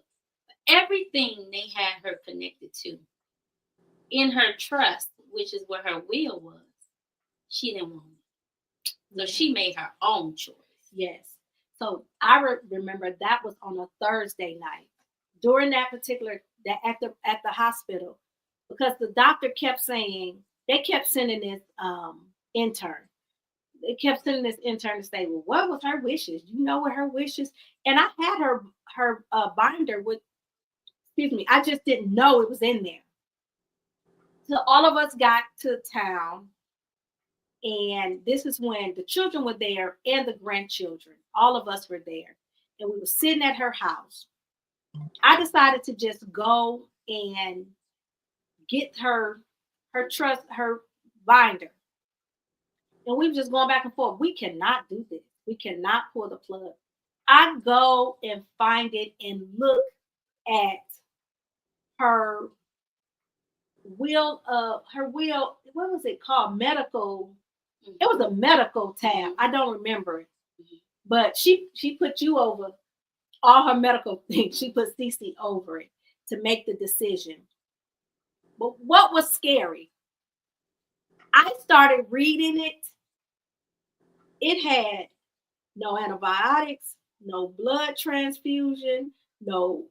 Everything they had her connected to, in her trust, which is where her will was, she didn't want it. So she made her own choice. Yes. So I remember that was on a Thursday night during that particular, at the hospital, because the doctor kept saying, they kept sending this intern. They kept sending this intern to say, well, what was her wishes? You know what her wishes? And I had her binder with, I just didn't know it was in there. So all of us got to town. And this is when the children were there and the grandchildren. All of us were there. And we were sitting at her house. I decided to just go and get her binder. And we were just going back and forth. We cannot do this. We cannot pull the plug. I go and find it and look at her will, what was it called? Medical. It was a medical tab. I don't remember it. But she put you over all her medical things. She put Cece over it to make the decision. But what was scary? I started reading it. It had no antibiotics, no blood transfusion, no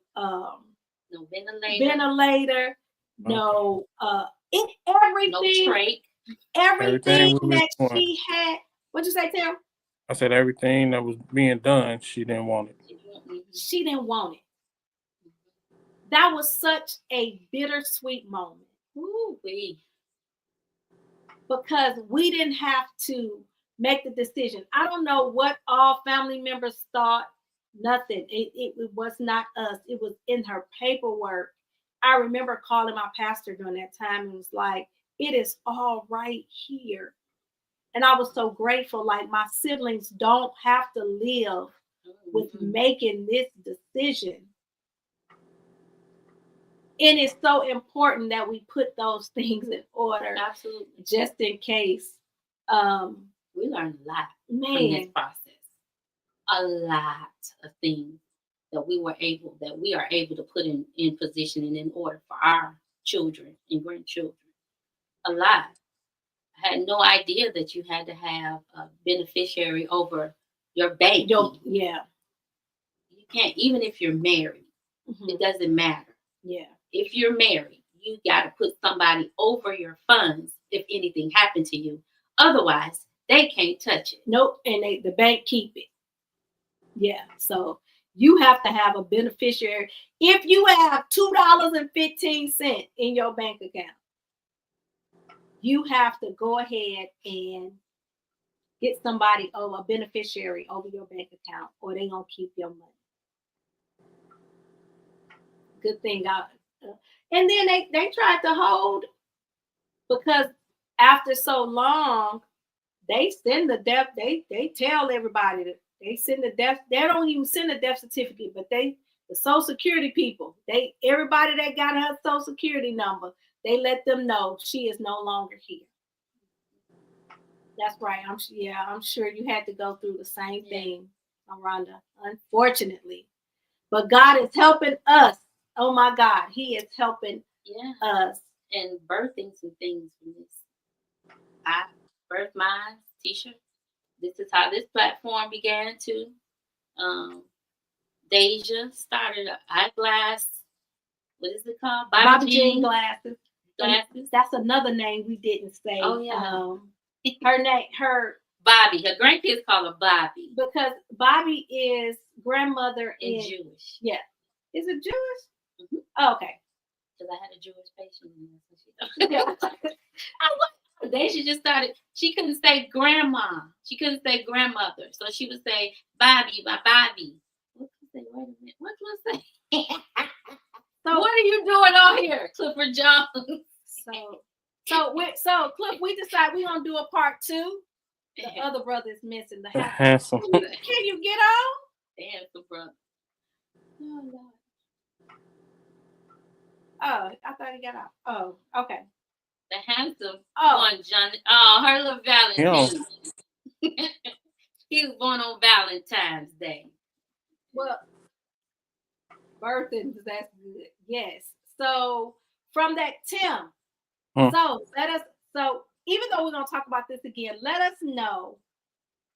ventilator, no everything. No trach. Everything that she had. What'd you say, Tim? I said everything that was being done, she didn't want it. She didn't want it. That was such a bittersweet moment. Ooh-wee. Because we didn't have to make the decision. I don't know what all family members thought. Nothing. It was not us. It was in her paperwork. I remember calling my pastor during that time and was like, it is all right here. And I was so grateful. Like, my siblings don't have to live with making this decision. And it's so important that we put those things in order. Absolutely. Just in case. We learned a lot from this process. A lot of things that we are able to put in position and in order for our children and grandchildren. A lot. I had no idea that you had to have a beneficiary over your baby. Yeah. You can't, even if you're married, it doesn't matter. Yeah. If you're married, you got to put somebody over your funds if anything happened to you. Otherwise, they can't touch it. Nope. And the bank keep it. Yeah. So you have to have a beneficiary. If you have $2.15 in your bank account, you have to go ahead and get somebody over, a beneficiary over your bank account, or they gonna keep your money. Good thing. And then they tried to hold, because after so long, they send the death. They tell everybody that They send the death. They don't even send a death certificate, but the Social Security people, everybody that got her Social Security number, they let them know she is no longer here. That's right. I'm sure you had to go through the same thing, Rhonda, unfortunately. But God is helping us. Oh my God, He is helping us. And birthing some things from this. I birthed mine, Tisha. This is how this platform began to. Deja started an eyeglass. What is it called? Bobby Jean glasses. That's another name we didn't say. Oh yeah. Her Bobby. Her grandkids call her Bobby because Bobby is grandmother in Jewish. Yeah. Is it Jewish? Mm-hmm. Oh, okay. Because I had a Jewish patient. Deja just started. She couldn't say grandma. She couldn't say grandmother. So she would say Bobby, my Bobby. What was say? Wait a minute. What was say? So what are you doing on here, Clifford Jones? So Cliff, we decided we're gonna do a part 2. The other brother is missing. The handsome. Can you get on? The handsome brother. Oh Lord. Oh, I thought he got out. Oh, okay. The handsome one, Johnny. Oh, her little Valentine. He was born on Valentine's Day. Well, birthing, that's good. Yes. So from that, Tim. So even though we're gonna talk about this again, let us know,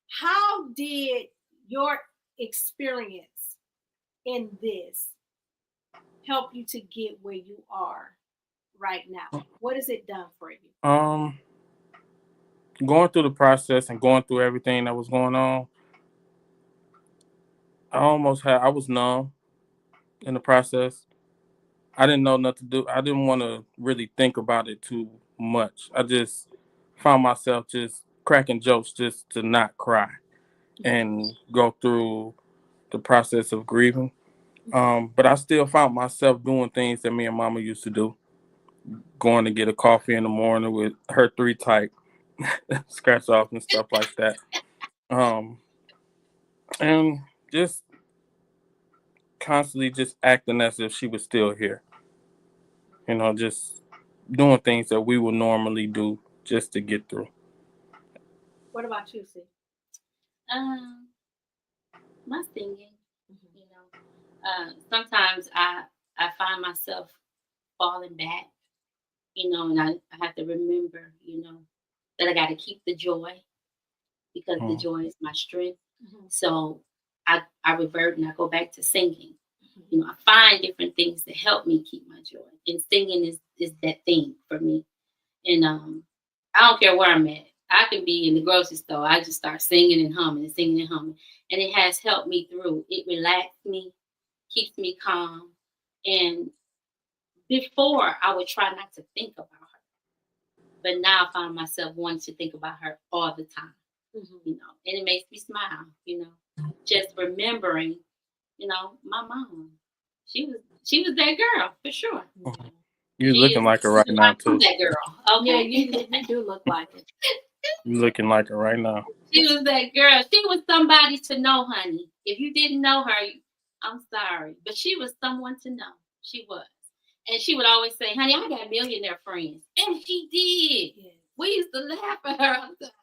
how did your experience in this help you to get where you are right now? What has it done for you? Going through the process and going through everything that was going on, I was numb in the process. I didn't know nothing to do. I didn't want to really think about it too much. I just found myself just cracking jokes just to not cry and go through the process of grieving. But I still found myself doing things that me and Mama used to do. Going to get a coffee in the morning with her 3 type, scratch off and stuff like that. And just constantly just acting as if she was still here. You know, just doing things that we would normally do just to get through. What about you, C? My singing. You know, sometimes I find myself falling back. You know, and I have to remember, you know, that I got to keep the joy, because the joy is my strength. So I revert and I go back to singing. You know, I find different things to help me keep my joy, and singing is that thing for me. And I don't care where I'm at. I can be in the grocery store. I just start singing and humming and singing and humming, and it has helped me through. It relaxes me, keeps me calm. And before, I would try not to think about her, but now I find myself wanting to think about her all the time. You know, and it makes me smile. You know, just remembering, you know, my mom. She was that girl for sure. You're looking like her right now too. That girl. Okay, yeah, you do look like it. You're looking like her right now. She was that girl. She was somebody to know, honey. If you didn't know her, I'm sorry, but she was someone to know. She was, and she would always say, "Honey, I got millionaire friends," and she did. Yes. We used to laugh at her all the time.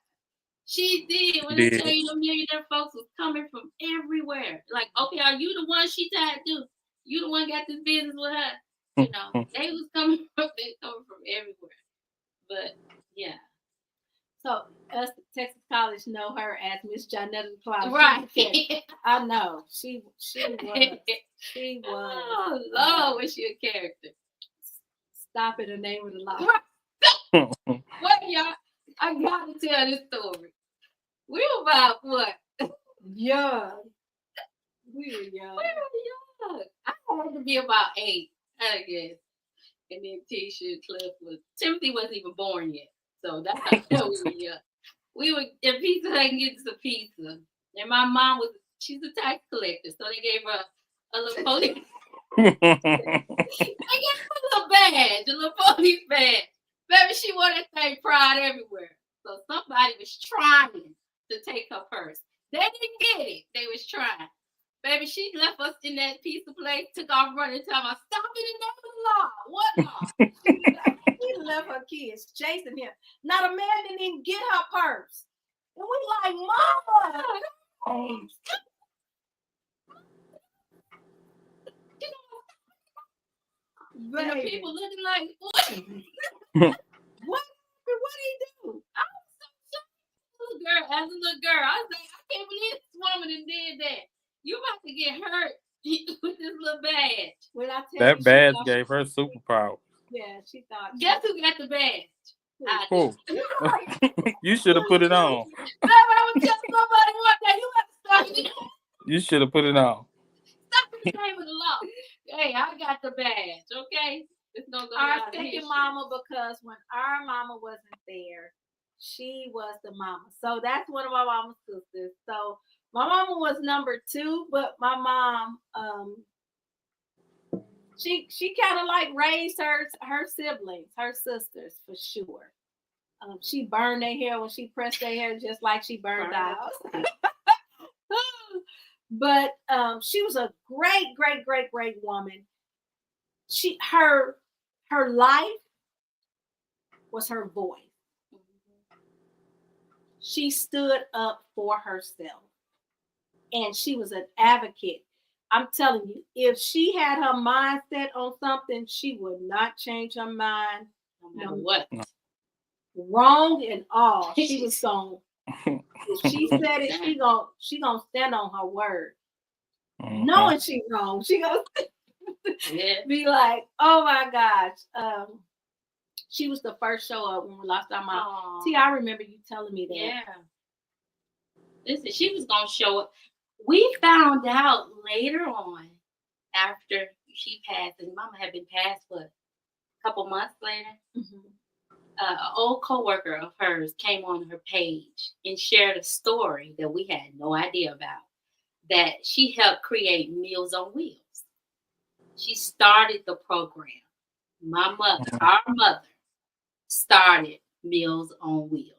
She did. When I tell you, the millionaire folks was coming from everywhere. Like, okay, are you the one she tied to? You the one got this business with her? You know, they coming from everywhere. But yeah. So us at Texas College know her as Miss Janetta Cloud. Right. I know. She was. She was. Oh Lord, was she a character? Stop it, the name of the law. What, y'all? I gotta tell this story. We were about what? Young. We were young. I had to be about 8, I guess. And then Tisha, Timothy wasn't even born yet. So that's how we were young. We were at Pizza Hut and get some pizza. And my mom she's a tax collector. So they gave her a little police. They gave her a little badge, a little police badge. Baby, she wore that thing pride everywhere. So somebody was trying to take her purse. They didn't get it. They was trying. Baby, she left us in that piece of place, took off running, telling us, stop it in the name of the law. What law? She left her kids chasing him. Now the man didn't even get her purse. And we like, Mama. And the Baby. people looking like, what? What did he do? I was so shocked. As a little girl, I was like, I can't believe this woman did that. You about to get hurt with this little badge. When I tell That you, badge gave her superpower. Yeah, she thought. Guess who got the badge? I Who? did. You should have put it on. Baby, I would tell somebody one day, you have to stop it. You should have put it on. Stop in the name of the law. Hey, I got the badge, okay? It's gonna go Our down in second history. mama, because when our mama wasn't there, she was the mama. So that's one of my mama's sisters. So my mama was number 2, but my mom, she kind of like raised her siblings, her sisters for sure. She burned their hair when she pressed their hair, just like she burned ours. But she was a great woman. Her life was her voice. She stood up for herself, and she was an advocate. I'm telling you, if she had her mind set on something, she would not change her mind. No matter what. Wrong and all, she was gonna. If she said it, she gonna stand on her word. Knowing she's wrong, she gonna be like, oh my gosh. She was the first show up when we lost our mom. See, I remember you telling me that. Yeah. Listen, she was gonna show up. We found out later on, after she passed, and Mama had been passed for a couple months later. Mm-hmm. An old coworker of hers came on her page and shared a story that we had no idea about. That she helped create Meals on Wheels. She started the program. My mother, our mother, started Meals on Wheels.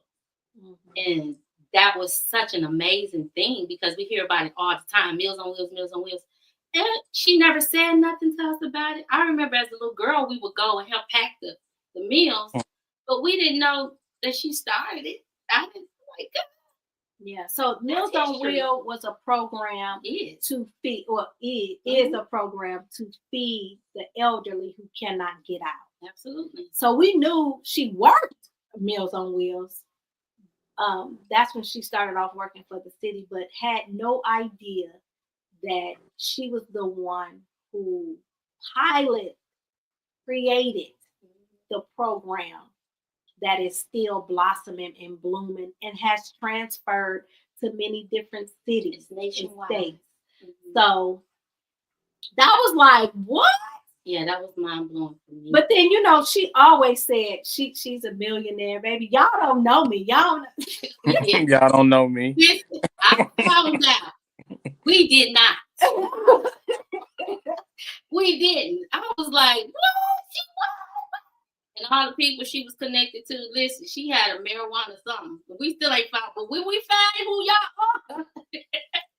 Mm-hmm. And that was such an amazing thing because we hear about it all the time. Meals on Wheels, Meals on Wheels. And she never said nothing to us about it. I remember as a little girl, we would go and help pack the meals, but we didn't know that she started it. I didn't like it. Yeah, so Meals on Wheels was a program to feed, or it is a program to feed the elderly who cannot get out. Absolutely. So we knew she worked Meals on Wheels. That's when she started off working for the city, but had no idea that she was the one who created the program that is still blossoming and blooming and has transferred to many different cities and states. Mm-hmm. So that was like, what? Yeah, that was mind blowing for me. But then, she always said she's a millionaire, baby. Y'all don't know me. Y'all Y'all don't know me. I found out. We did not. We didn't. I was like, what? And all the people she was connected to, listen, she had a marijuana something. We still ain't found, but when we find who y'all are,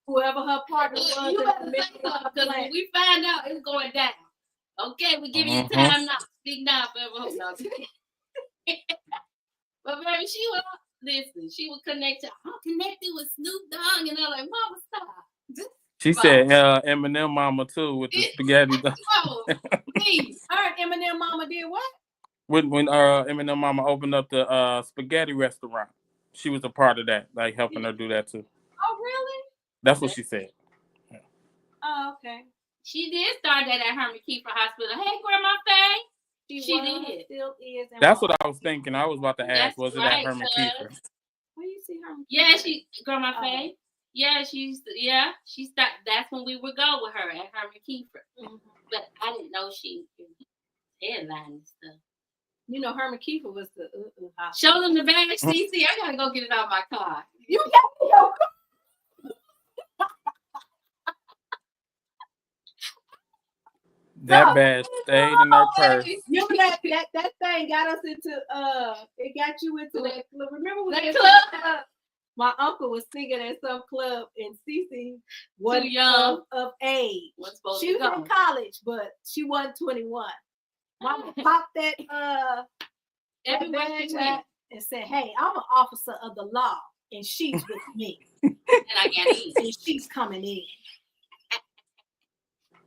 whoever her partner was, you better say something, because when we find out, it's going down. Okay, we give you time now. Speak now, forever hope not. But baby, she would connect to, I'm connected with Snoop Dogg, and I'm like, Mama, stop. She said Eminem mama too with the spaghetti. Please, her and Eminem mama did what? When Eminem mama opened up the spaghetti restaurant, she was a part of that, like helping her do that too. Oh, really? That's what she said. Yeah. Oh, okay. She did start that at Herman Kiefer Hospital. Hey, Grandma Faye. She did. Still is. That's what I was thinking. I was about to ask, was it at Herman Kiefer? Where you see Herman? Yeah, Grandma Faye. Yeah, she started. That's when we would go with her at Herman Kiefer. Mm-hmm. But I didn't know she headline and stuff. Herman Kiefer was the show them the badge, CC. I gotta go get it out of my car. You got your car. That badge stayed in her purse. That thing got us into it got you into that club. Remember that club? My uncle was singing at some club, and Cece was Too young. of age. Was supposed She to was go. in college, but she wasn't 21. Mama popped that Everywhere badge she out went, and said, "Hey, I'm an officer of the law, and she's with me, and I got in. and she's coming in."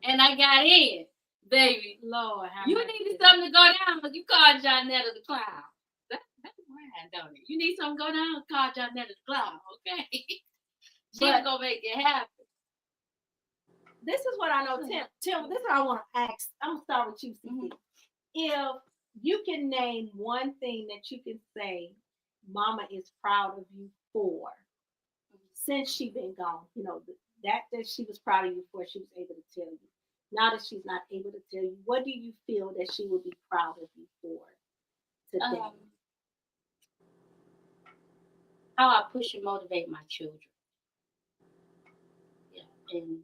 And I got in, baby. Lord, how You much needed is- something to go down, but you called Johnetta the clown. That's right, don't it? You need something to go down, call Johnetta the clown, okay? She's But- gonna make it happen. This is what I know, Tim. Tim, this is what I want to ask. I'm gonna start with you, Cece. If you can name one thing that you can say, Mama is proud of you for, since she been gone, you know, that she was proud of you for, she was able to tell you. Now that she's not able to tell you, what do you feel that she would be proud of you for today? How I push and motivate my children. Yeah. And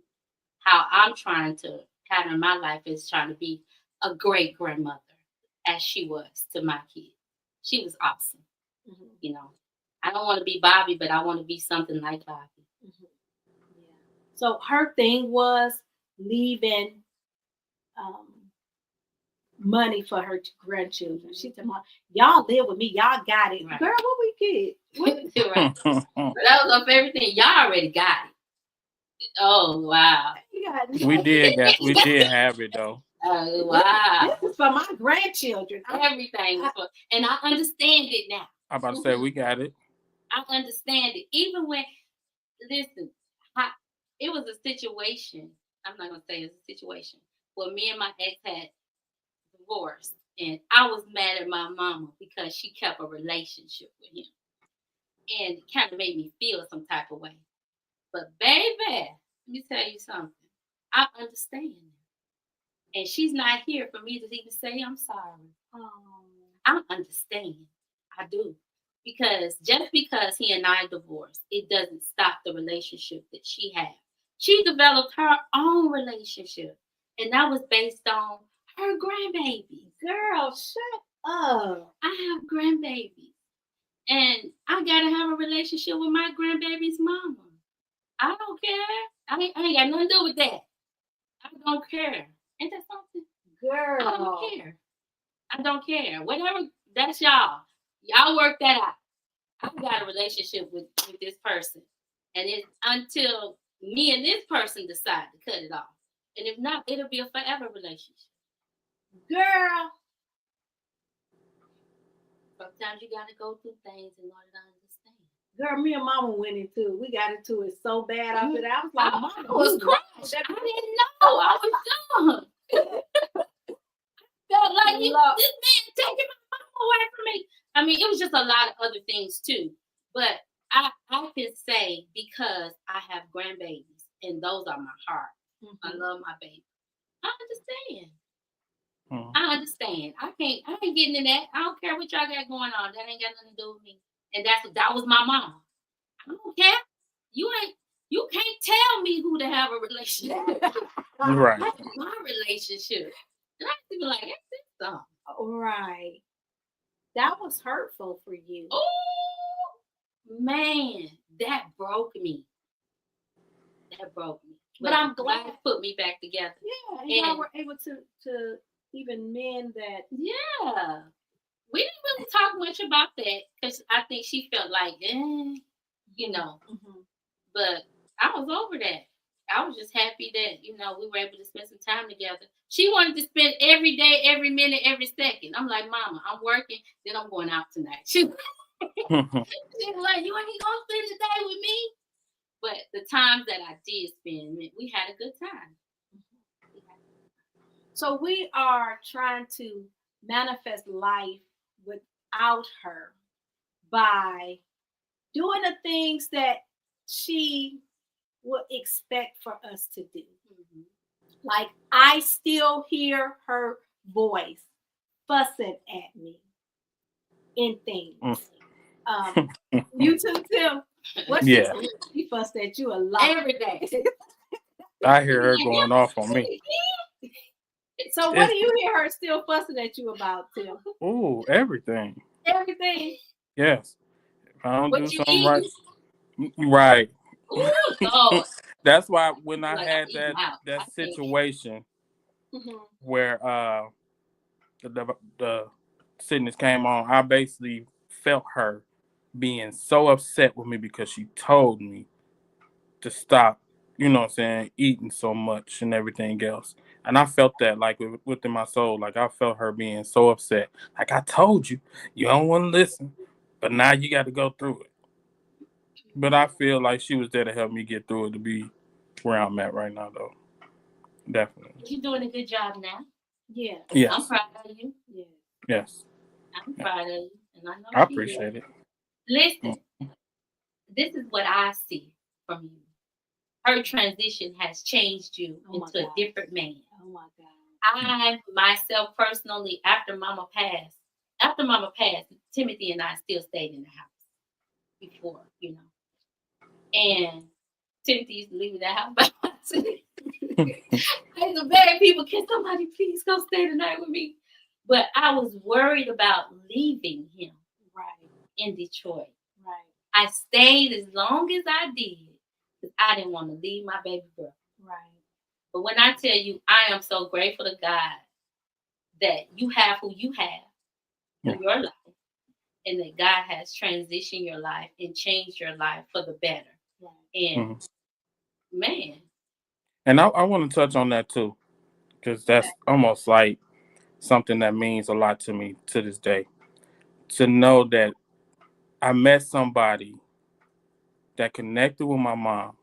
how I'm trying to pattern my life is trying to be a great grandmother as she was to my kids. She was awesome. Mhm. You know, I don't want to be Bobby, but I want to be something like Bobby. Mhm. Yeah. So her thing was leaving money for her grandchildren. She said, "Mom, y'all live with me. Y'all got it." Right. Girl, what we get? Right. But that was her favorite thing. Y'all already got it. Oh wow. You got it. We did have it though. Oh wow. This is for my grandchildren. Everything was for, and I understand it now. I'm about to say we got it. I understand it. Even when, listen, it was a situation. I'm not gonna say it's a situation where me and my ex had divorced, and I was mad at my mama because she kept a relationship with him, and it kind of made me feel some type of way. But baby, let me tell you something. I understand, and she's not here for me to even say I'm sorry. I understand. I do. Because just because he and I divorced, it doesn't stop the relationship that she had. She developed her own relationship, and that was based on her grandbaby. Girl, shut up. I have grandbabies, and I gotta have a relationship with my grandbaby's mama. I don't care. I ain't got nothing to do with that. I don't care. Ain't that something? Girl. I don't care. I don't care. Whatever, that's y'all. Y'all work that out. I got a relationship with this person. And it's until me and this person decide to cut it off. And if not, it'll be a forever relationship. Girl. Sometimes you gotta go through things in order to understand. Girl, me and Mama went into it. We got into it so bad after that. I was like, Mama, I was crushed. I didn't know. I was dumb. Felt like this man taking my mama away from me. I mean, it was just a lot of other things too. But I can say because I have grandbabies and those are my heart. I love my baby. I understand. I understand. I ain't getting in that. I don't care what y'all got going on. That ain't got nothing to do with me. And that was my mom. I don't care. You can't tell me who to have a relationship with. Right. That's my relationship. And I used to be like, that's this song. Right. That was hurtful for you. Oh man, that broke me. But I'm glad it put me back together. Yeah, and y'all were able to even mend that. Yeah. We didn't really talk much about that because I think she felt like, you know. Mm-hmm. But I was over that. I was just happy that, you know, we were able to spend some time together. She wanted to spend every day, every minute, every second. I'm like, Mama, I'm working, then I'm going out tonight. She was like, you ain't gonna spend the day with me? But the times that I did spend, we had a good time. So we are trying to manifest life without her by doing the things that she would expect for us to do. Mm-hmm. Like I still hear her voice fussing at me in things. You too, Tim. She fussed at you a lot. Every day. I hear her going off on me. So what do you hear her still fussing at you about, Tim? Ooh, everything. Everything? Yes. If I don't do something right. Right. Ooh, Lord. That's why when I Like, had I'm eating out. I that can't. situation Mhm. where the sickness came on, I basically felt her being so upset with me because she told me to stop, you know what I'm saying, eating so much and everything else. And I felt that like within my soul, like I felt her being so upset. Like I told you, you don't want to listen, but now you got to go through it. But I feel like she was there to help me get through it to be where I'm at right now, though. Definitely. You're doing a good job now. Yeah. I'm Yes. proud of you. Yeah. Yes. I'm proud of you. And I know I she is. appreciate it. Listen, this is what I see from you. Her transition has changed you Oh my into a God. different man. Oh my God. I myself personally, after Mama passed, Timothy and I still stayed in the house before, you know. And Timothy used to leave me that house by myself. Hey, the bad people, can somebody please go stay the night with me? But I was worried about leaving him Right. in Detroit. Right. I stayed as long as I did because I didn't want to leave my baby girl. Right. But when I tell you, I am so grateful to God that you have who you have in your life and that God has transitioned your life and changed your life for the better. Right. And man, And I want to touch on that too, because that's almost like something that means a lot to me to this day. To know that I met somebody that connected with my mom,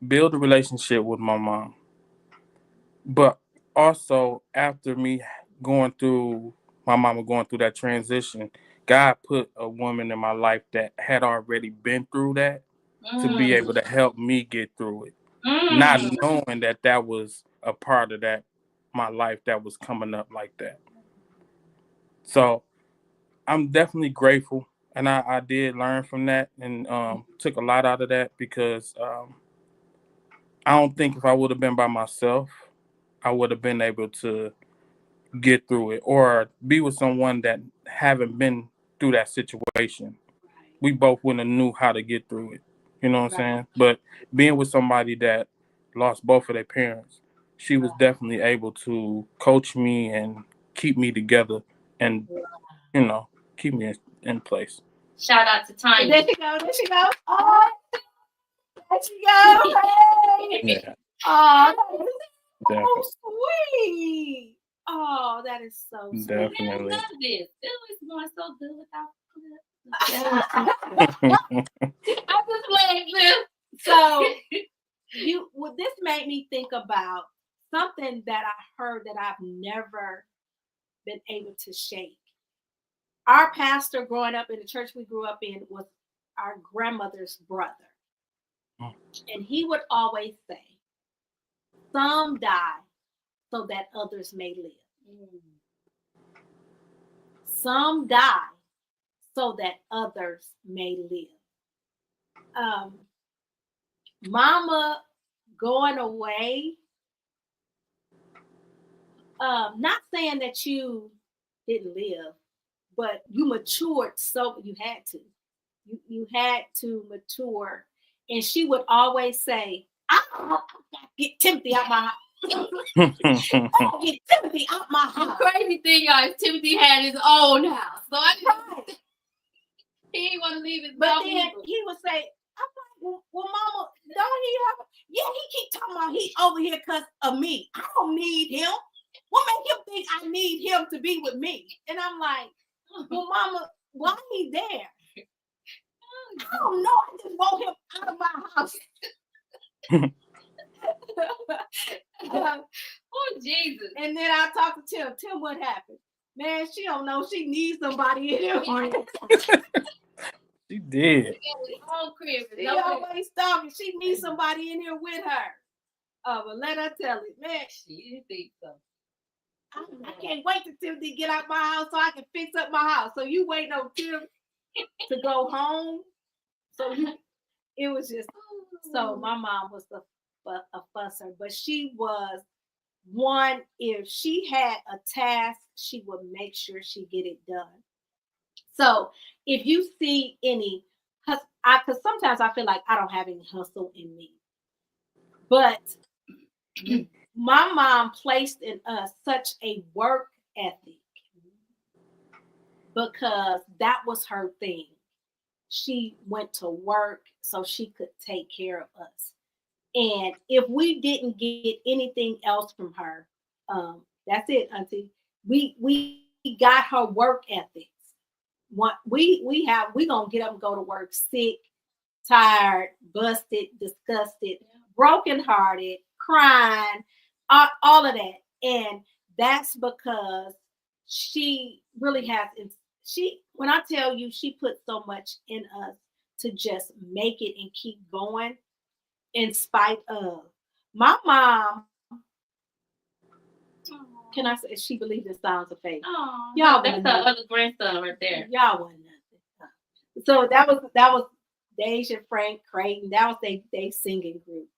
build a relationship with my mom, but also after me going through my mama going through that transition, God put a woman in my life that had already been through that to be able to help me get through it, not knowing that that was a part of that my life that was coming up like that. So I'm definitely grateful, and I did learn from that and took a lot out of that because I don't think if I would have been by myself, I would have been able to get through it or be with someone that haven't been through that situation. We both wouldn't have knew how to get through it. You know what I'm saying? But being with somebody that lost both of their parents, she was definitely able to coach me and keep me together and, you know, keep me in place. shout out to Tanya. There she go. There she go. Oh, there she go. Hey. Yeah, Oh, that is definitely. so sweet. Oh, that is so sweet. Definitely. I love this. It was going so good without. I'm just playing this. So this made me think about something that I heard that I've never been able to shake. Our pastor growing up in the church we grew up in was our grandmother's brother. And he would always say, some die so that others may live. Some die so that others may live. Mama going away, not saying that you didn't live, but you matured, so you had to. You had to mature. And she would always say, I gotta get Timothy out my house. I gotta get Timothy out my house. The crazy thing, y'all, is Timothy had his own house. So he didn't want to leave his But house. then he would say, I'm like, well, Mama, don't he have yeah, he keep talking about he over here because of me. I don't need him. What make him think I need him to be with me? And I'm like, well, Mama, why he there? I don't know. I just want him out of my house. Oh, Jesus. And then I talked to Tim. Tim, what happened? Man, she don't know. She needs somebody in here. She did. She always talking. She needs somebody in here with her. But let her tell it. Man, She didn't think so. I can't wait till Timothy get out my house so I can fix up my house. So you waiting on Tim to go home. So it was just, so my mom was a fusser, but she was one, if she had a task, she would make sure she get it done. So if you see any, because sometimes I feel like I don't have any hustle in me. But my mom placed in us such a work ethic because that was her thing. She went to work so she could take care of us. And if we didn't get anything else from her, that's it, Auntie. We got her work ethics. We gonna get up and go to work sick, tired, busted, disgusted, brokenhearted, crying, all of that. And that's because she really has when I tell you she put so much in us to just make it and keep going in spite of. My mom, can I say she believed in signs of faith? Oh, Y'all that's the other grandson right there. Y'all wasn't nothing. So that was Deja, Frank, Creighton. That was they singing group.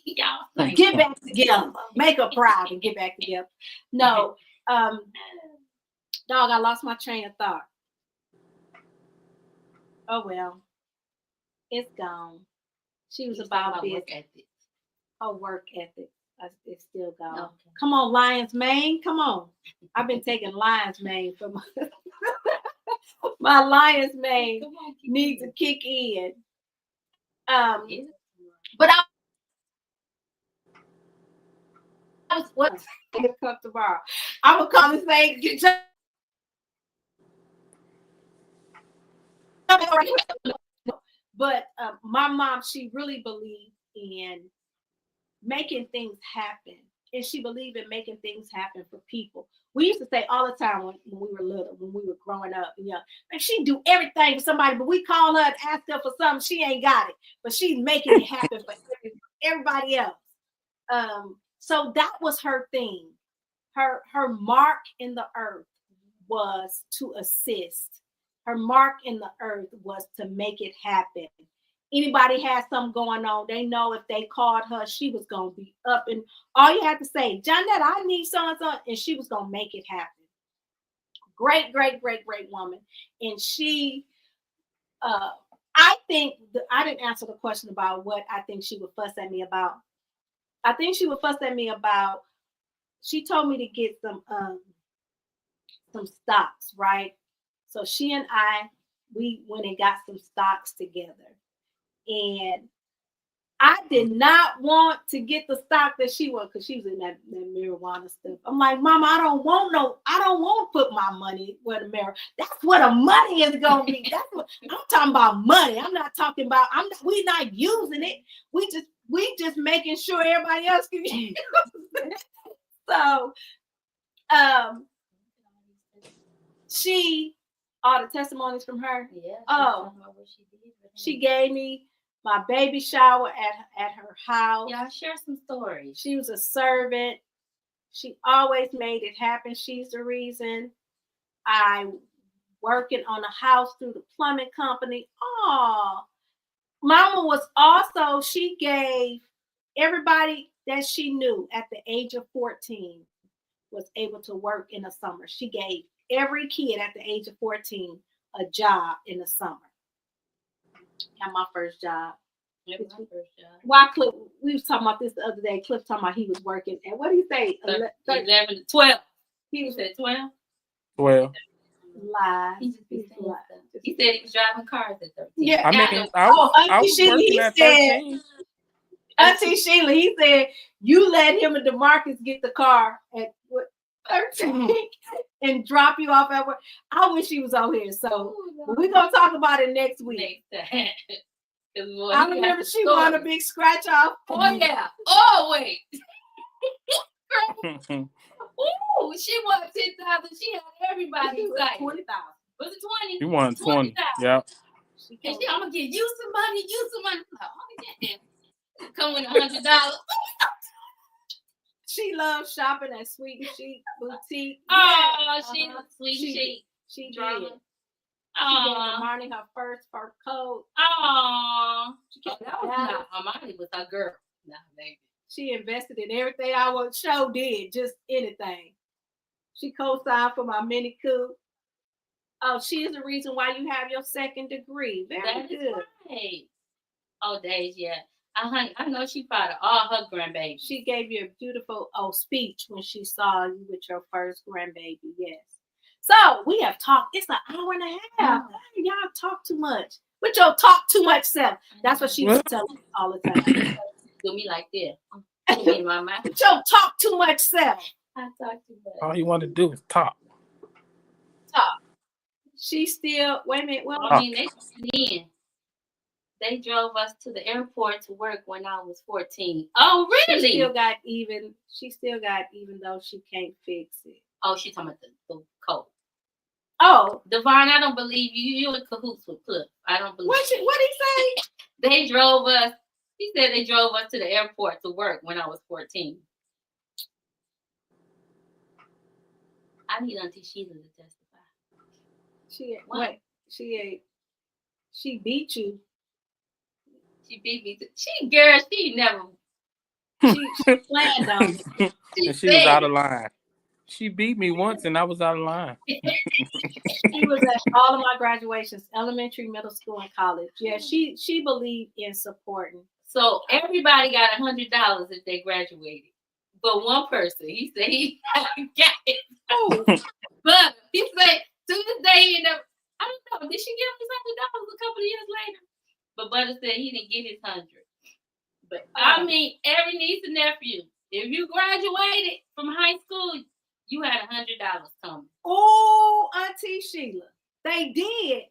Y'all Get back together. Make her proud and get back together. No, dog, I lost my train of thought. Oh well, it's gone. She was about this. Her work ethic. It's still gone. Okay. Come on, Lion's Mane. Come on. I've been taking Lion's Mane for my Lion's Mane needs to kick in. But I was what come tomorrow. I will come and say, but my mom, she really believed in making things happen. And she believed in making things happen for people. We used to say all the time when we were little, when we were growing up, and she do everything for somebody, but we call her and ask her for something, she ain't got it. But she's making it happen for everybody else. So that was her thing. Her mark in the earth was to assist. Her mark in the earth was to make it happen. Anybody had something going on, they know if they called her, she was going to be up. And all you had to say, Johnette, I need so-and-so, and she was going to make it happen. Great, great, great, great woman. And she, I think, I didn't answer the question about what I think she would fuss at me about. I think she would fuss at me about, she told me to get some stocks, right? So she and we went and got some stocks together. And I did not want to get the stock that she was, because she was in that marijuana stuff. I'm like, Mama, I don't want to put my money where the marijuana. That's where the money is gonna be. That's what I'm talking about. Money. I'm not talking about. We're not using it. We just making sure everybody else can use it. So, all the testimonies from her. Yeah. Oh, she gave me my baby shower at her house. Yeah, share some stories. She was a servant. She always made it happen. She's the reason I working on a house through the plumbing company. Oh, Mama was also, she gave everybody that she knew at the age of 14 was able to work in the summer. She gave every kid at the age of 14 a job in the summer. Got my first job. Why Cliff? We was talking about this the other day. Cliff talking about he was working. And what do you say? 11 to 12. He was at 12. 12. Lies. He said he was driving cars at 13. Yeah. I mean, I was working at 13. Auntie Sheila, he said, you let him and DeMarcus get the car at 13 and drop you off at work. I wish he was on here. So we're going to talk about it next week. I remember she won a big scratch off. Oh, yeah. Oh, wait. Ooh, she won 10,000. She had everybody excited. 20,000. Was it 20? You won 20. Yeah. And I'm going to give you some money. Oh, yeah. Come with $100. She loves shopping at Sweet and Chic Boutique. Oh, she was sweet. She did. She gave Armani her first fur coat. Oh, Armani was her girl. Nah, baby. She invested in everything our show did, just anything. She co-signed for my Mini Coupe. Oh, she is the reason why you have your second degree. Very That is good. right. Oh, days, yeah. I know she proud of all her grandbabies. She gave you a beautiful speech when she saw you with your first grandbaby. Yes. So we have talked. It's an hour and a half. Hey, y'all talk too much. With your talk too much self. That's what she used to tell me all the time. Do me like this. Put me in my mouth. With your talk too much self. I talk too much. All you want to do is talk. Talk. She still. Wait a minute. Well, I mean, they drove us to the airport to work when I was 14. Oh, really? She still got even. She still got even though she can't fix it. Oh, she talking about the code. Oh, Devon, I don't believe you. You in cahoots with Cliff. I don't believe. what did he say? They drove us. He said they drove us to the airport to work when I was 14. I need Auntie Sheila to testify. She beat you. She beat me. She never. She planned on it. And she was out of line. She beat me once and I was out of line. She was at all of my graduations, elementary, middle school, and college. Yeah, she believed in supporting. So everybody got $100 if they graduated, but one person, he said he got it. Oh, But he said to this day he never. I don't know. Did she give him $100 a couple of years later? But Butter said he didn't get his 100. But I mean, every niece and nephew, if you graduated from high school, you had $100 coming. Oh, Auntie Sheila, they did.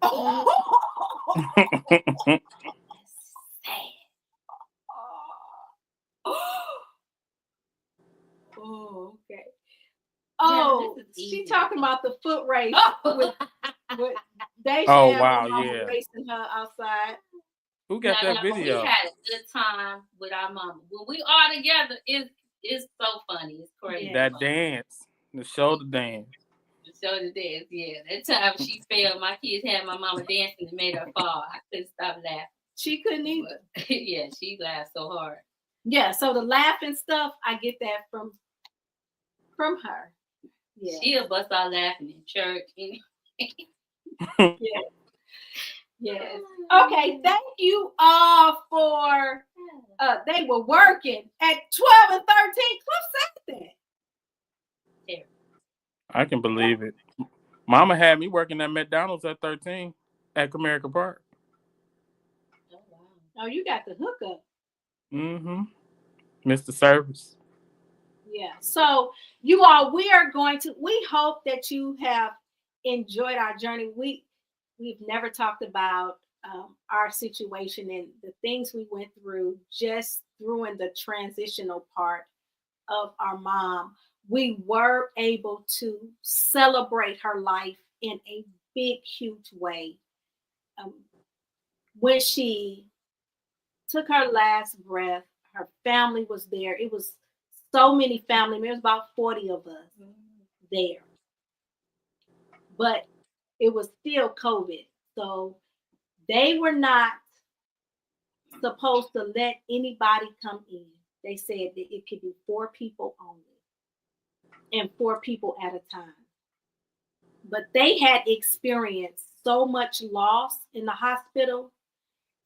Oh, oh, okay. Oh, she talking about the foot race with Deja. Oh, wow, yeah. Racing her outside. Who got that video? We had a good time with our mama. When we all together, it's so funny. It's crazy. That dance, the shoulder dance. The shoulder dance, yeah. That time she fell, my kids had my mama dancing and made her fall. I couldn't stop laughing. She couldn't either. Yeah, she laughed so hard. Yeah, so the laughing stuff, I get that from her. Yeah. She'll bust out laughing in church. Yeah. Yes. Okay, thank you all for they were working at 12 and 13. Cliff said that. I can believe it. Mama had me working at McDonald's at 13 at Comerica Park. Oh, wow. Oh, you got the hookup. Mm-hmm. Mr. Service. Yeah. So you all, we hope that you have enjoyed our journey. We've never talked about our situation and the things we went through just during the transitional part of our mom. We were able to celebrate her life in a big, huge way. When she took her last breath, her family was there. It was so many family members, about 40 of us there. But it was still COVID. So they were not supposed to let anybody come in. They said that it could be 4 people only and 4 people at a time. But they had experienced so much loss in the hospital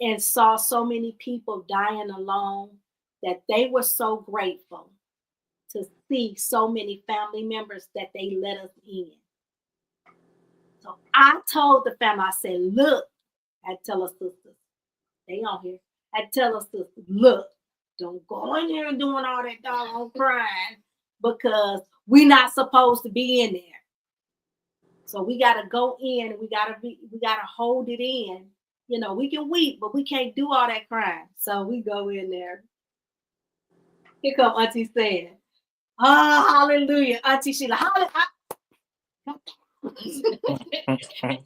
and saw so many people dying alone that they were so grateful to see so many family members that they let us in. So I told the family, I said, look, I tell her sisters, they on here. I tell her sisters, look, don't go in there and doing all that doggone crying because we're not supposed to be in there. So we gotta go in and we gotta hold it in. You know, we can weep, but we can't do all that crying. So we go in there. Here come Auntie saying, oh, hallelujah, Auntie Sheila,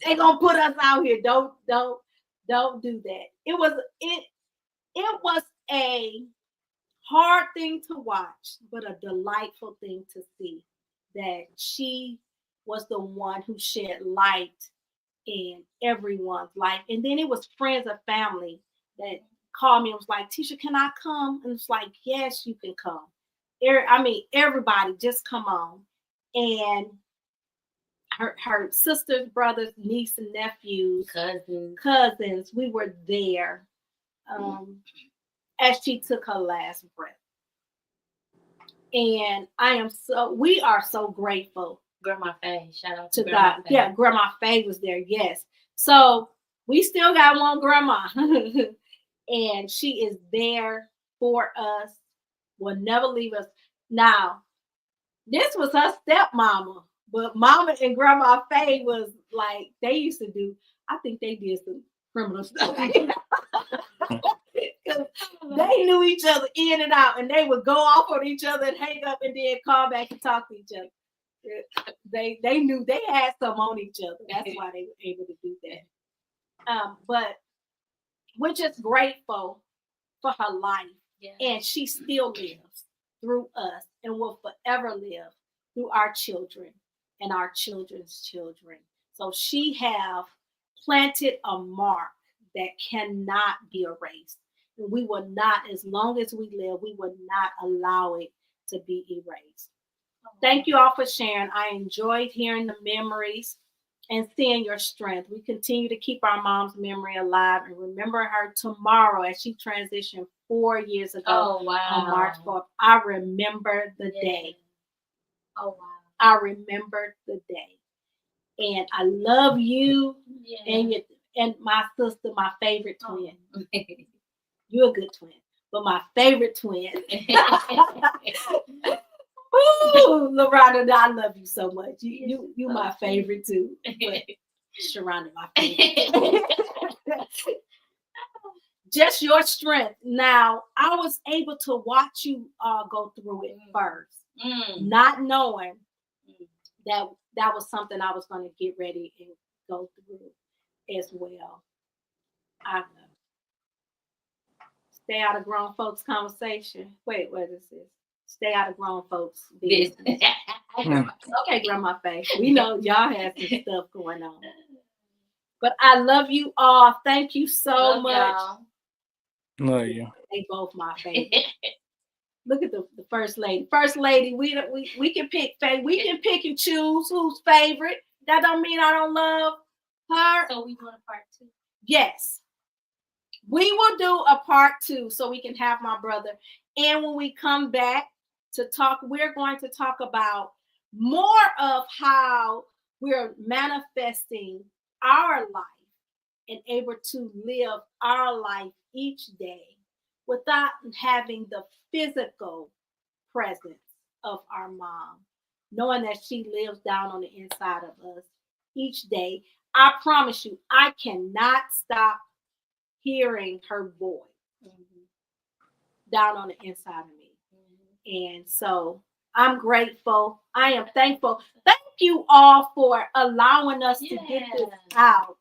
they gonna put us out here. Don't do that. It was a hard thing to watch, but a delightful thing to see that she was the one who shed light in everyone's life. And then it was friends and family that called me and was like, Tisha, can I come? And it's like, yes, you can come. Everybody just come on. And her sisters, brothers, niece and nephews, Cousins. we were there as she took her last breath. And we are so grateful. Grandma Faye, shout out to Grandma God. Faye. Yeah, Grandma Faye was there, yes. So we still got one grandma. And she is there for us, will never leave us. Now, this was her stepmama, but Mama and Grandma Faye was like, they used to do, I think they did some criminal stuff. They knew each other in and out, and they would go off on each other and hang up and then call back and talk to each other. They knew they had some on each other. That's why they were able to do that. But we're just grateful for her life. Yeah. And she still lives through us and will forever live through our children and our children's children. So she have planted a mark that cannot be erased. And we will not, as long as we live, we will not allow it to be erased. Thank you all for sharing. I enjoyed hearing the memories and seeing your strength. We continue to keep our mom's memory alive and remember her tomorrow as she transitioned 4 years ago on March 4th. I remember the day. Oh, wow. I remember the day. And I love you and my sister, my favorite twin. You're a good twin, but my favorite twin. Ooh, Loretta, I love you so much. You my favorite too. But Sharonda, my favorite. Just your strength. Now, I was able to watch you all go through it first, not knowing that was something I was going to get ready and go through as well. I know. Stay out of grown folks' conversation. Wait, what is this? Stay out of grown folks' business. Okay, Grandma Faye. We know y'all have some stuff going on. But I love you all. Thank you so much. Y'all. Love you. They both my favorite. Look at the first lady. First lady, we can pick Faye. We can pick and choose who's favorite. That don't mean I don't love her. So we doing a part 2. Yes. We will do a part 2 so we can have my brother. And when we come back to talk, we're going to talk about more of how we're manifesting our life and able to live our life each day without having the physical presence of our mom, knowing that she lives down on the inside of us each day. I promise you, I cannot stop hearing her voice down on the inside of me. And so I'm grateful. I am thankful. Thank you all for allowing us to get this out.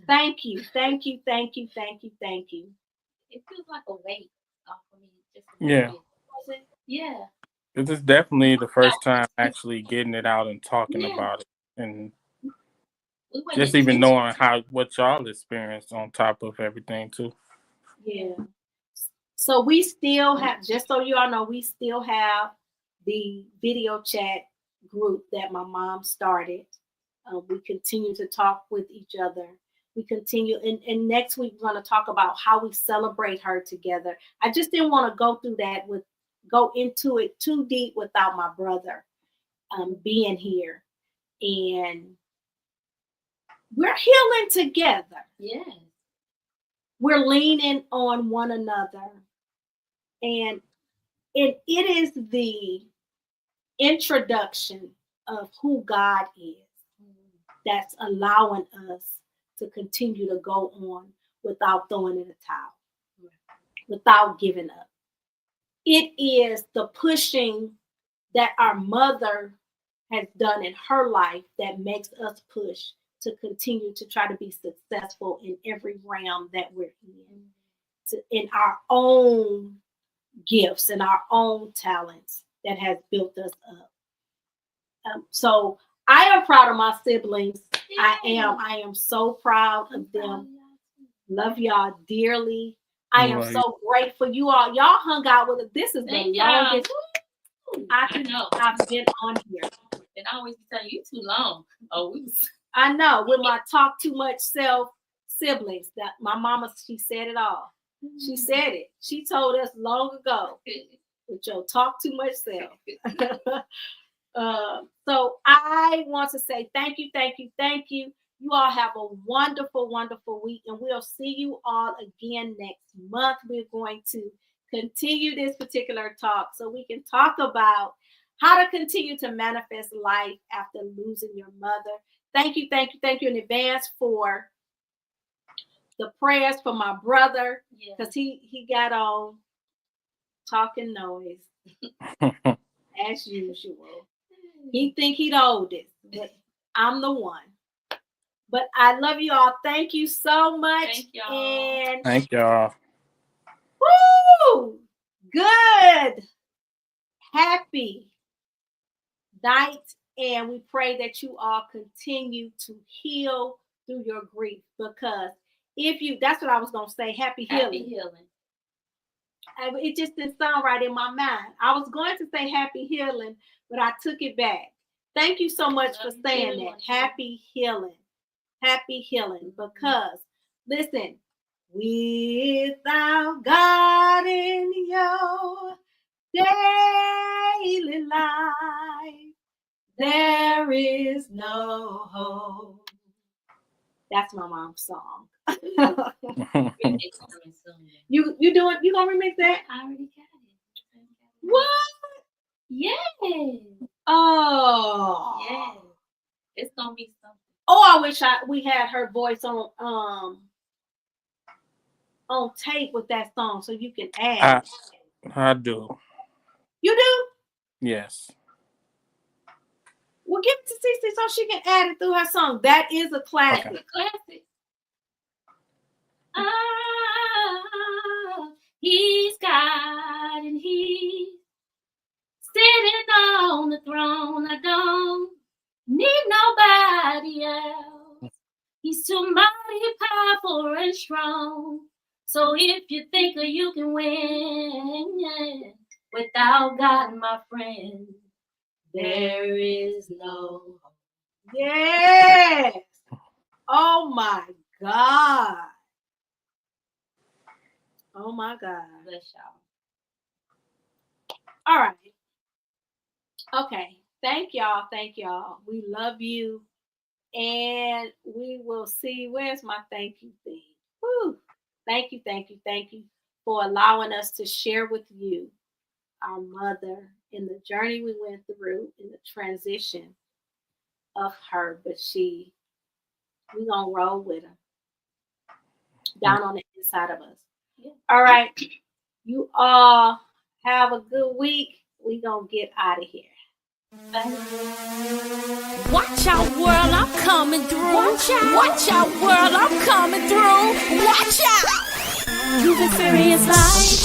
Thank you. Thank you. Thank you. Thank you. Thank you. It feels like a weight off of me. Just Yeah. This is definitely the first time actually getting it out and talking about it. And just even knowing what y'all experienced on top of everything too. Yeah. So we still have, just so you all know, we still have the video chat group that my mom started. We continue to talk with each other. We continue, and next week we're going to talk about how we celebrate her together. I just didn't want to go into it too deep without my brother being here. And we're healing together. Yes. We're leaning on one another. And it is the introduction of who God is that's allowing us to continue to go on without throwing in the towel, without giving up. It is the pushing that our mother has done in her life that makes us push to continue to try to be successful in every realm that we're in our own gifts and our own talents that has built us up. So I am proud of my siblings. I am so proud of them. Love y'all dearly. I am so grateful. Y'all hung out with us. This is the longest I've been on here. And I always be telling you too long. Oh, we was I know, with my talk too much self siblings, that my mama, she said it all. She said it. She told us long ago, with your talk too much self. So I want to say thank you, thank you, thank you. You all have a wonderful, wonderful week, and we'll see you all again next month. We're going to continue this particular talk so we can talk about how to continue to manifest life after losing your mother. Thank you, thank you, thank you in advance for the prayers for my brother, because he got on talking noise as usual. He think he the oldest, but I'm the one. But I love you all. Thank you so much. Thank y'all. And Thank y'all. woo! Good. Happy night. And we pray that you all continue to heal through your grief, because that's what I was going to say. Happy healing. Happy healing. It just didn't sound right in my mind. I was going to say happy healing, but I took it back. Thank you so much for saying that. Happy healing. Happy healing. Because, listen, without God in your daily life, there is no hope. That's my mom's song. You gonna remix that? I already got it. What? Yeah. Oh. Yeah. It's gonna be something. Oh, I wish we had her voice on tape with that song so you can add. I do. You do? Yes. Well, give it to Cece so she can add it through her song. That is a classic. Okay. Classic. He's God and he's sitting on the throne. I don't need nobody else. He's too mighty, powerful, and strong. So if you think you can win without God, my friend, there is no hope. Yes. Oh my God. Oh my God. Bless y'all. All right. Okay. Thank y'all. Thank y'all. We love you. And we will see. Where's my thank you thing? Woo. Thank you, thank you, thank you for allowing us to share with you our mother in the journey we went through in the transition of her. But we gonna roll with her down on the inside of us. Yeah. All right. You all have a good week. We gonna get out of here. Watch out, world, I'm coming through. Watch out, world, I'm coming through. Watch out. You've experienced life.